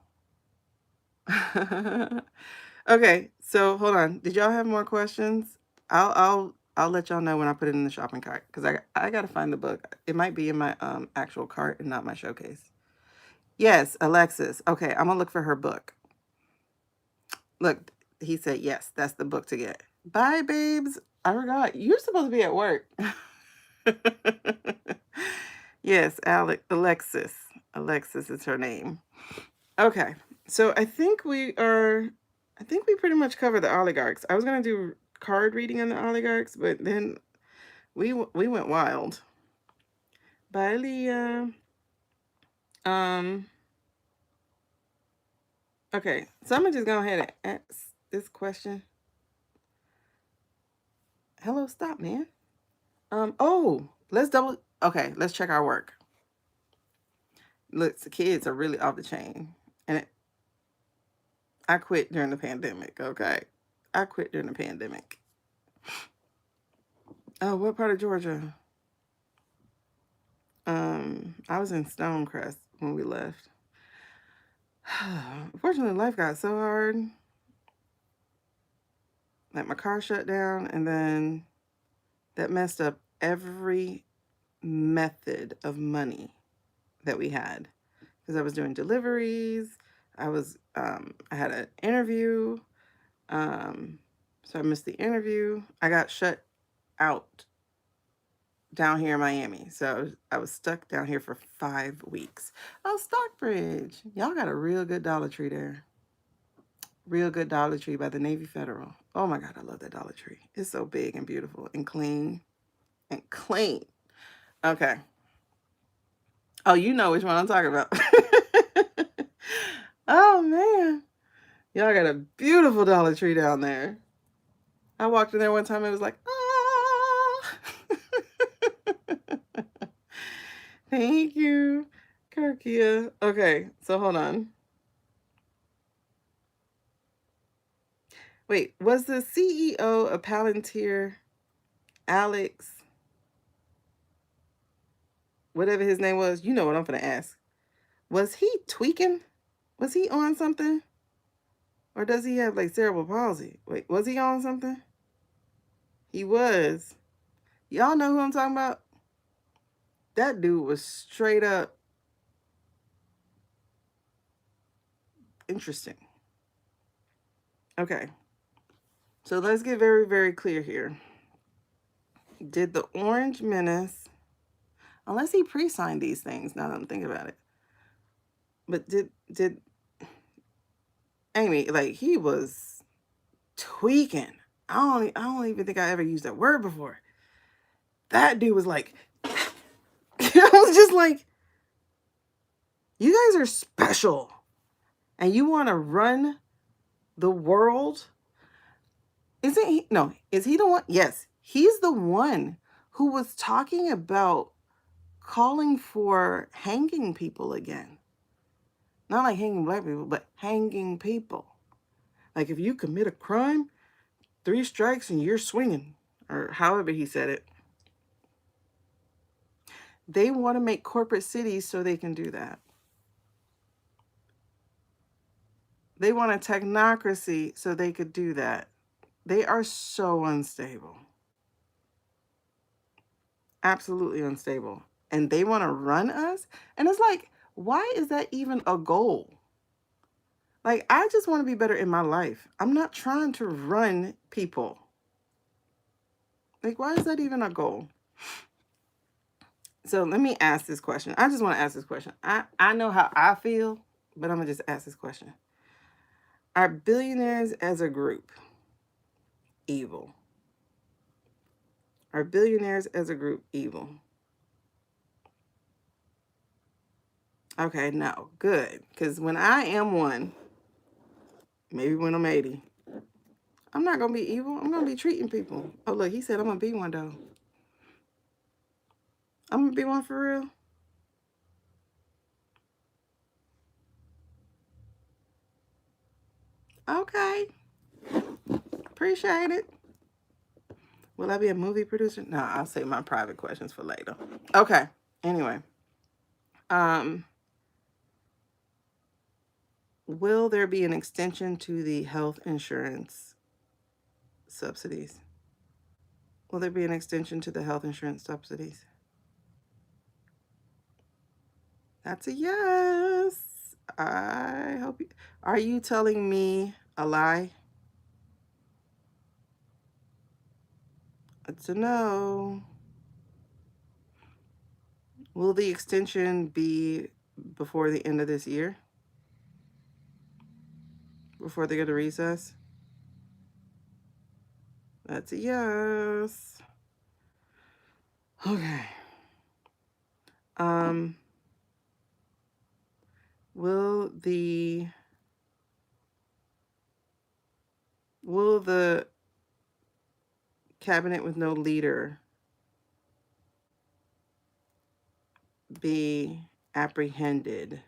Okay, so hold on. Did y'all have more questions? I'll let y'all know when I put it in the shopping cart because I gotta find the book. It might be in my actual cart and not my showcase. Yes, Alexis. Okay, I'm gonna look for her book. Look, he said yes. That's the book to get. Bye, babes. I forgot. You're supposed to be at work. Yes, Alexis. Alexis is her name. Okay, so I think we pretty much covered the oligarchs. I was gonna do card reading on the oligarchs, but then we went wild. Bye, Leah. Um, Okay, so I'm gonna just go ahead and ask this question. Hello, stop, man. Oh, let's double. Okay, let's check our work. Look, the kids are really off the chain, and I quit during the pandemic. Okay, I quit during the pandemic. Oh, what part of Georgia? I was in Stonecrest when we left. Unfortunately, life got so hard. Like my car shut down, and then that messed up every method of money that we had because I was doing deliveries. I had an interview. Um, so I missed the interview. I got shut out down here in Miami. So I was stuck down here for 5 weeks. Oh, Stockbridge. Y'all got a real good Dollar Tree there. Real good Dollar Tree by the Navy Federal. Oh my God, I love that Dollar Tree. It's so big and beautiful and clean and clean. Okay. Oh, you know which one I'm talking about. Oh man. Y'all got a beautiful Dollar Tree down there. I walked in there one time and it was like, ah. Thank you, Kirkia. Okay, so hold on. Wait, was the CEO of Palantir Alex, whatever his name was? You know what I'm gonna ask. Was he tweaking? Was he on something? Or does he have like cerebral palsy? Wait, was he on something? He was. Y'all know who I'm talking about? That dude was straight up interesting. Okay. So let's get very, very clear here. Did the Orange Menace, unless he pre-signed these things, now that I'm thinking about it, but did Amy, like, he was tweaking. I don't even think I ever used that word before. That dude was like, I was just like, you guys are special, and you want to run the world. Isn't he? No, is he the one? Yes, he's the one who was talking about calling for hanging people again. Not like hanging black people, but hanging people. Like if you commit a crime, 3 strikes and you're swinging, or however he said it. They want to make corporate cities so they can do that. They want a technocracy so they could do that. They are so unstable. Absolutely unstable. And they want to run us. And it's like, why is that even a goal? Like, I just want to be better in my life. I'm not trying to run people. Like, why is that even a goal? So let me ask this question. I just want to ask this question. I know how I feel, but I'm going to just ask this question. Are billionaires as a group evil? Are billionaires as a group evil? Okay, no. Good. Because when I am one, maybe when I'm 80, I'm not going to be evil. I'm going to be treating people. Oh, look, he said I'm going to be one, though. I'm going to be one for real. Okay. Appreciate it. Will I be a movie producer? No, I'll save my private questions for later. Okay. Anyway. Will there be an extension to the health insurance subsidies? Will there be an extension to the health insurance subsidies? That's a yes. I hope you. Are you telling me a lie? It's a no. Will the extension be before the end of this year? Before they go to recess? That's a yes. Okay. Um, will the Will the cabinet with no leader be apprehended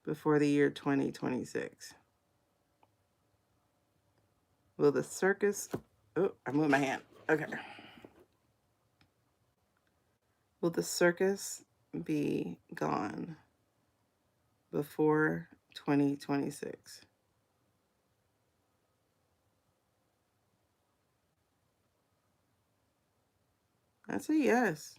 before the year 2026? Will the circus... Oh, I moved my hand. Okay. Will the circus be gone before 2026? That's a yes.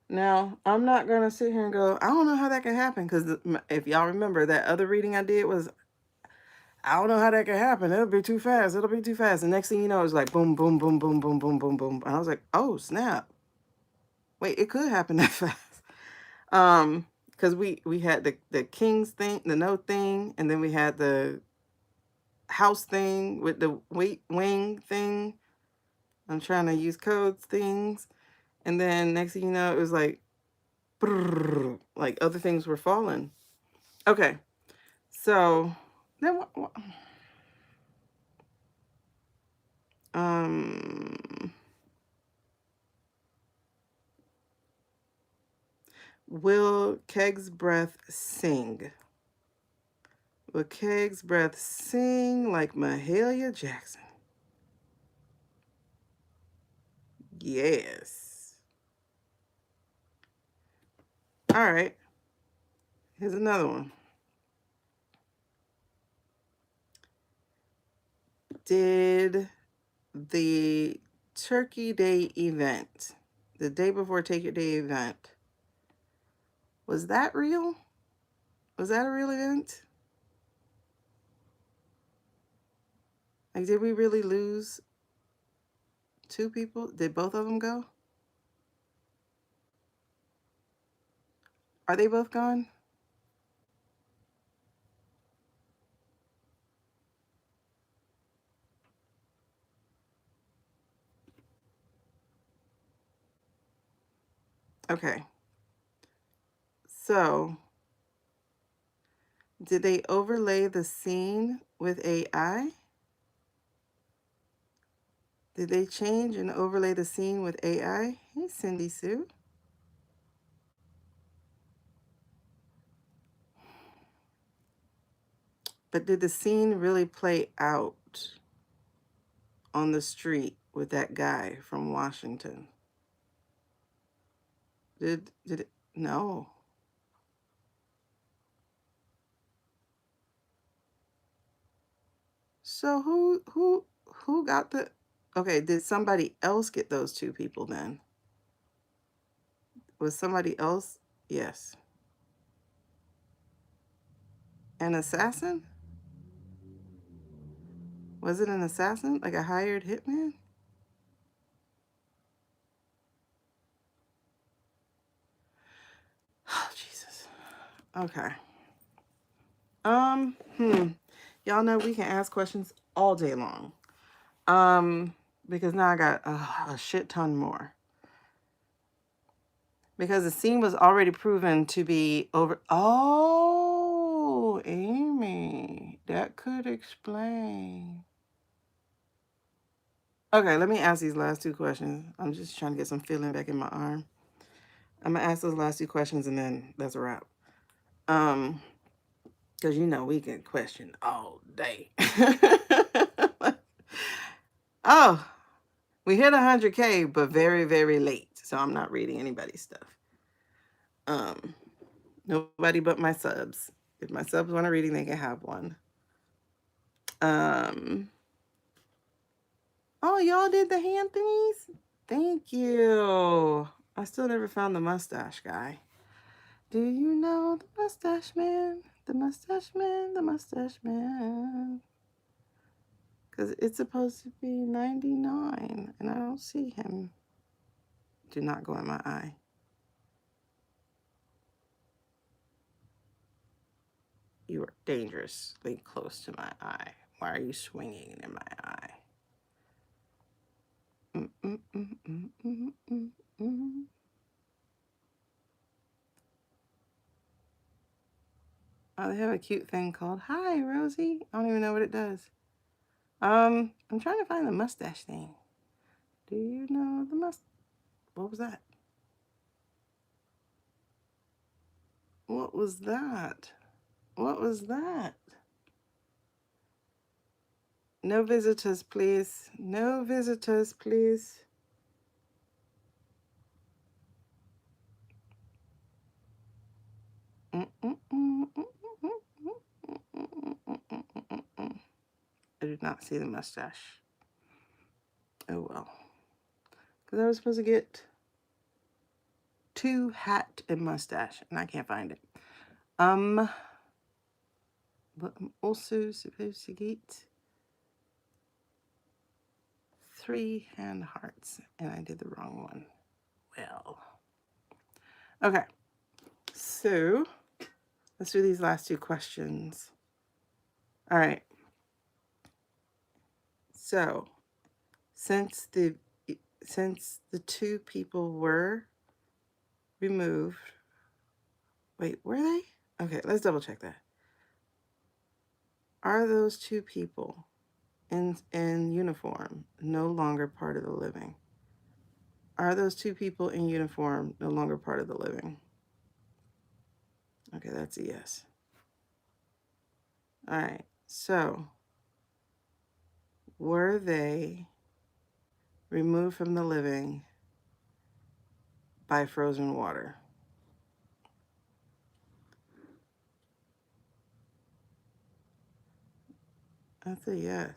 Now, I'm not going to sit here and go, I don't know how that can happen. Because if y'all remember, that other reading I did was, I don't know how that can happen. It'll be too fast. It'll be too fast. The next thing you know, it's like boom, boom, boom, boom, boom, boom, boom, boom. And I was like, oh, snap. Wait, it could happen that fast. Because we had the king's thing, the no thing, and then we had the house thing with the wing thing. I'm trying to use codes things. And then next thing you know, it was like, brrr, like other things were falling. Okay. So then will Keg's breath sing? Will Keg's breath sing like Mahalia Jackson? Yes. All right. Here's another one. Did the Turkey Day event, the day before Take Your Day event, was that real? Was that a real event? Like, did we really lose 2 people? Did both of them go? Are they both gone? Okay. So, did they overlay the scene with AI? Did they change and overlay the scene with AI? Hey, Cindy Sue. But did the scene really play out on the street with that guy from Washington? Did it? No. So who got the... Okay, did somebody else get those 2 people then? Was somebody else? Yes. An assassin? Was it an assassin? Like a hired hitman? Oh, Jesus. Okay. Y'all know we can ask questions all day long. Because now I got a shit ton more. Because the scene was already proven to be over. Oh, Amy, that could explain. Okay, let me ask these last 2 questions. I'm just trying to get some feeling back in my arm. I'm gonna ask those last 2 questions and then that's a wrap. Because you know we can question all day. Oh, we hit 100K, but very, very late. So I'm not reading anybody's stuff. Nobody but my subs. If my subs want a reading, they can have one. Oh, y'all did the hand thingies? Thank you. I still never found the mustache guy. Do you know the mustache man? The mustache man, the mustache man. Because it's supposed to be 99, and I don't see him. Do not go in my eye. You are dangerously close to my eye. Why are you swinging in my eye? Oh, they have a cute thing called Hi, Rosie. I don't even know what it does. I'm trying to find the mustache thing. Do you know the What was that? What was that? What was that? No visitors, please. No visitors, please. I did not see the mustache. Oh well. Because I was supposed to get 2 hat and mustache, and I can't find it. But I'm also supposed to get 3 hand hearts, and I did the wrong one. Well. Okay. So, let's do these last 2 questions. All right. So, since the 2 people were removed, wait, were they? Okay, let's double check that. Are those 2 people in uniform no longer part of the living? Are those 2 people in uniform no longer part of the living? Okay, that's a yes. All right, so were they removed from the living by frozen water? That's a yes.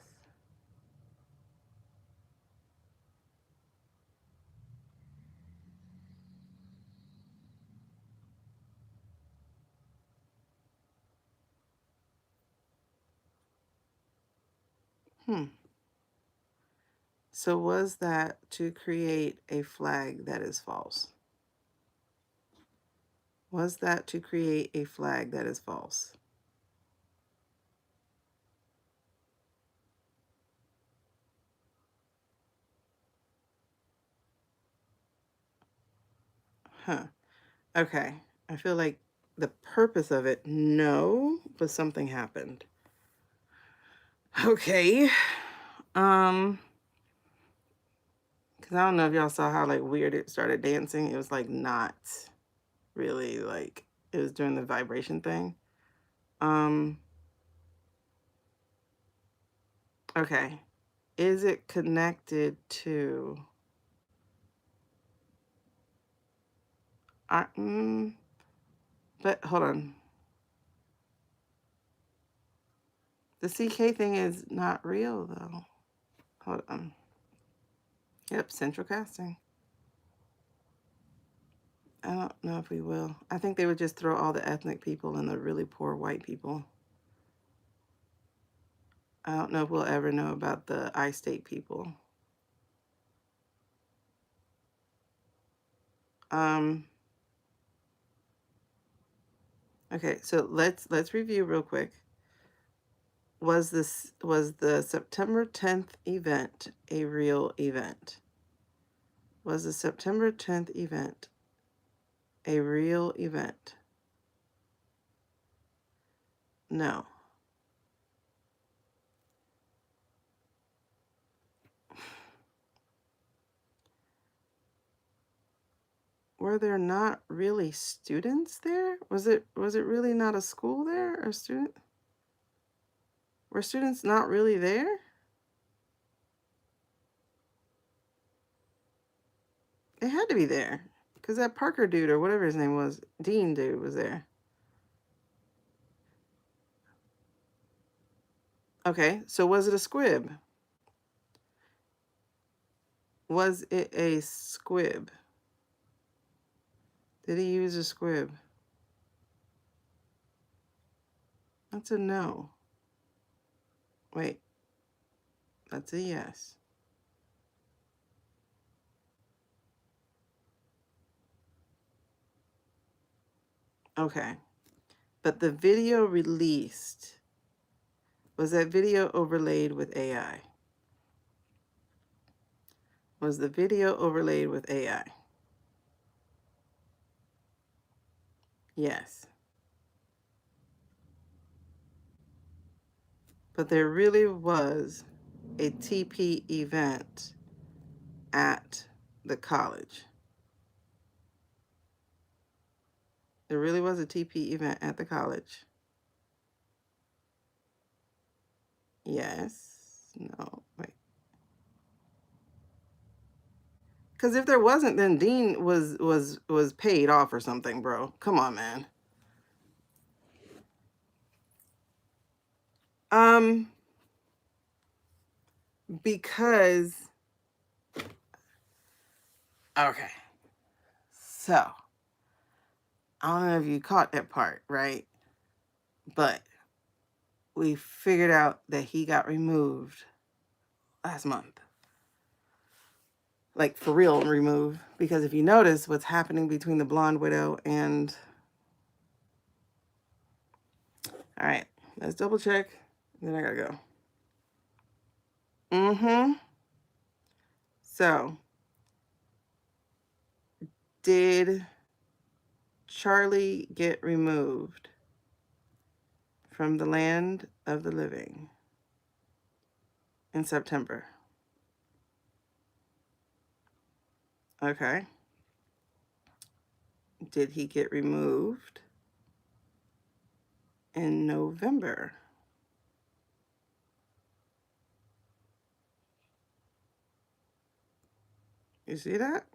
So was that to create a flag that is false? Was that to create a flag that is false? Okay. I feel like the purpose of it, no, but something happened. Okay. Because I don't know if y'all saw how like weird it started dancing. It was like not really like it was doing the vibration thing. Okay. Is it connected to but hold on. The CK thing is not real though. Hold on. Yep, central casting. I don't know if we will. I think they would just throw all the ethnic people and the really poor white people. I don't know if we'll ever know about the I-state people. Okay, so let's review real quick. Was the September 10th event a real event? Was the September 10th event a real event? No. Were there not really students there? Was it really not a school there or student? Were students not really there? They had to be there because that Parker dude or whatever his name was, Dean dude, was there. Okay, so was it a squib? Was it a squib? Did he use a squib? That's a no. Wait, that's a yes. Okay, but the video released, was that video overlaid with AI? Was the video overlaid with AI? Yes. But there really was a TP event at the college. There really was a TP event at the college. Yes. No. Wait. Because if there wasn't, then Dean was paid off or something, bro. Come on, man. Because okay. So I don't know if you caught that part, right? But we figured out that he got removed last month. Like for real removed. Because if you notice what's happening between the blonde widow and all right, let's double check. Then I gotta go. Mm-hmm. So did Charlie get removed from the land of the living in September? Okay. Did he get removed in November? You see that?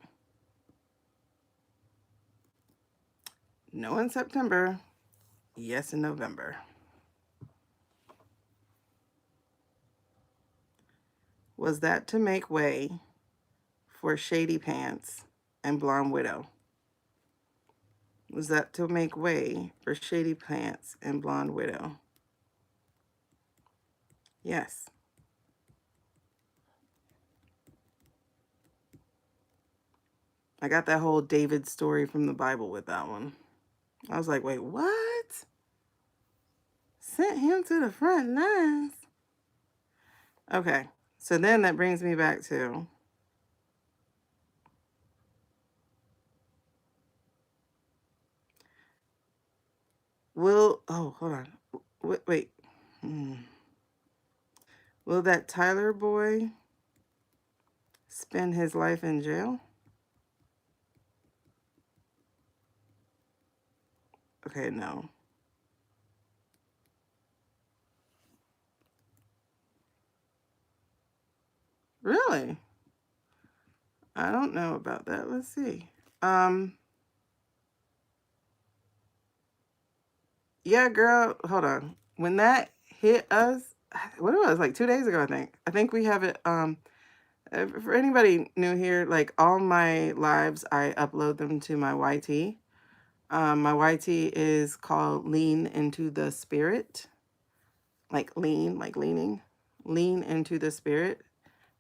No in September. Yes in November. Was that to make way for Shady Pants and Blonde Widow? Was that to make way for Shady Pants and Blonde Widow? Yes. I got that whole David story from the Bible with that one. I was like, wait, what? Sent him to the front lines. Okay, so then that brings me back to hold on. Wait. Will that Tyler boy spend his life in jail? Okay, no. Really? I don't know about that. Let's see. Yeah, girl, hold on. When that hit us, what it was, like 2 days ago, I think. I think we have it, for anybody new here, like all my lives, I upload them to my YT. My YT is called Lean Into the Spirit. Like lean, like leaning. Lean Into the Spirit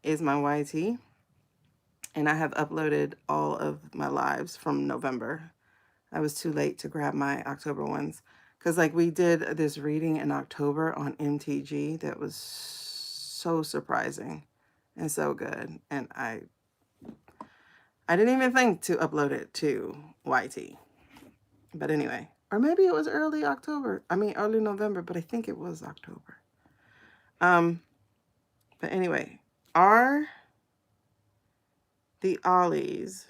is my YT. And I have uploaded all of my lives from November. I was too late to grab my October ones. Because like we did this reading in October on MTG that was so surprising and so good. And I didn't even think to upload it to YT. But anyway, or maybe it was early October. I mean, early November, but I think it was October. But anyway, are the Ollies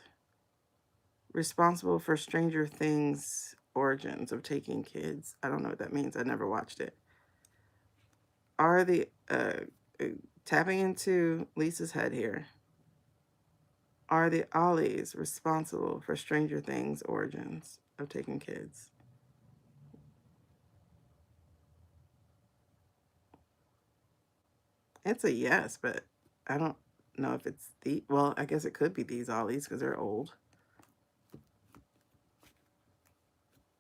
responsible for Stranger Things origins of taking kids? I don't know what that means. I never watched it. Are the tapping into Lisa's head here? Are the Ollies responsible for Stranger Things origins of taking kids? It's a yes, but I don't know if it's the, well, I guess it could be these Ollies because they're old.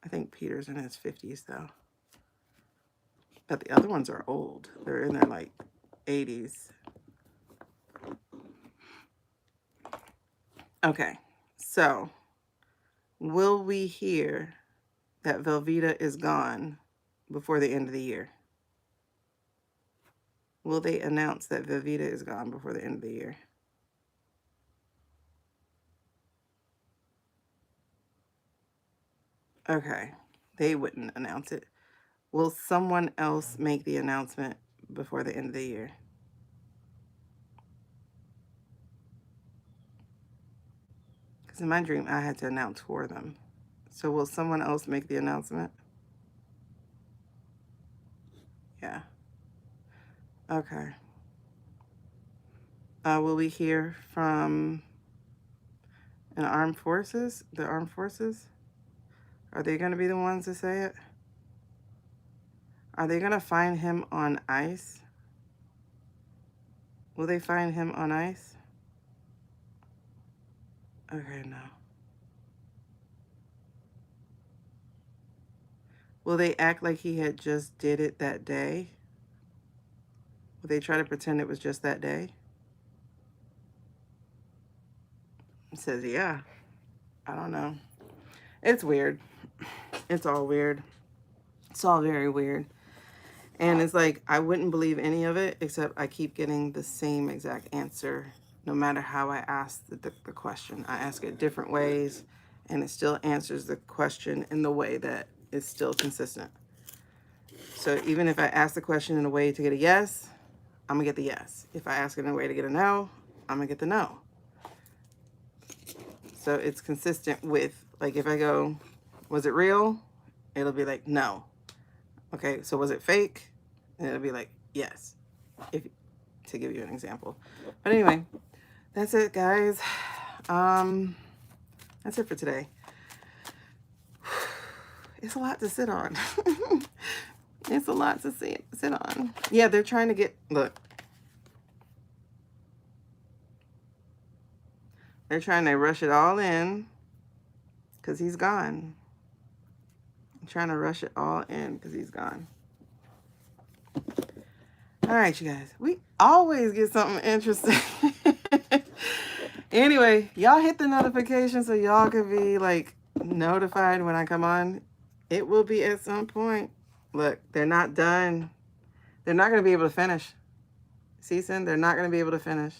I think Peter's in his 50s though. But the other ones are old. They're in their like 80s. Okay, so will we hear that Velveeta is gone before the end of the year? Will they announce that Velveeta is gone before the end of the year? Okay, they wouldn't announce it. Will someone else make the announcement before the end of the year. Because in my dream, I had to announce for them. So will someone else make the announcement? Yeah. Okay. Will we hear from the armed forces? The armed forces? Are they going to be the ones to say it? Are they going to find him on ice? Will they find him on ice? Okay, no. Will they act like he had just did it that day? Will they try to pretend it was just that day? It says, yeah. I don't know. It's weird. It's all weird. It's all very weird. And it's like, I wouldn't believe any of it, except I keep getting the same exact answer, no matter how I ask the question. I ask it different ways, and it still answers the question in the way that is still consistent. So even if I ask the question in a way to get a yes, I'm going to get the yes. If I ask it in a way to get a no, I'm going to get the no. So it's consistent with, like, if I go, was it real? It'll be like, no. Okay, so was it fake? And it'll be like, yes, if to give you an example. But anyway, that's it, guys. That's it for today. It's a lot to sit on. It's a lot to sit on. Yeah, they're trying to get, look. They're trying to rush it all in because he's gone. I'm trying to rush it all in because he's gone. All right, you guys. We always get something interesting. Anyway, y'all hit the notification so y'all can be, like, notified when I come on. It will be at some point. Look, they're not done. They're not going to be able to finish. Season, they're not going to be able to finish.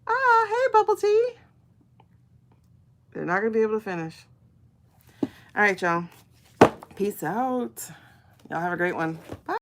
Ah, hey, Bubble Tea. They're not going to be able to finish. All right, y'all. Peace out. Y'all have a great one. Bye.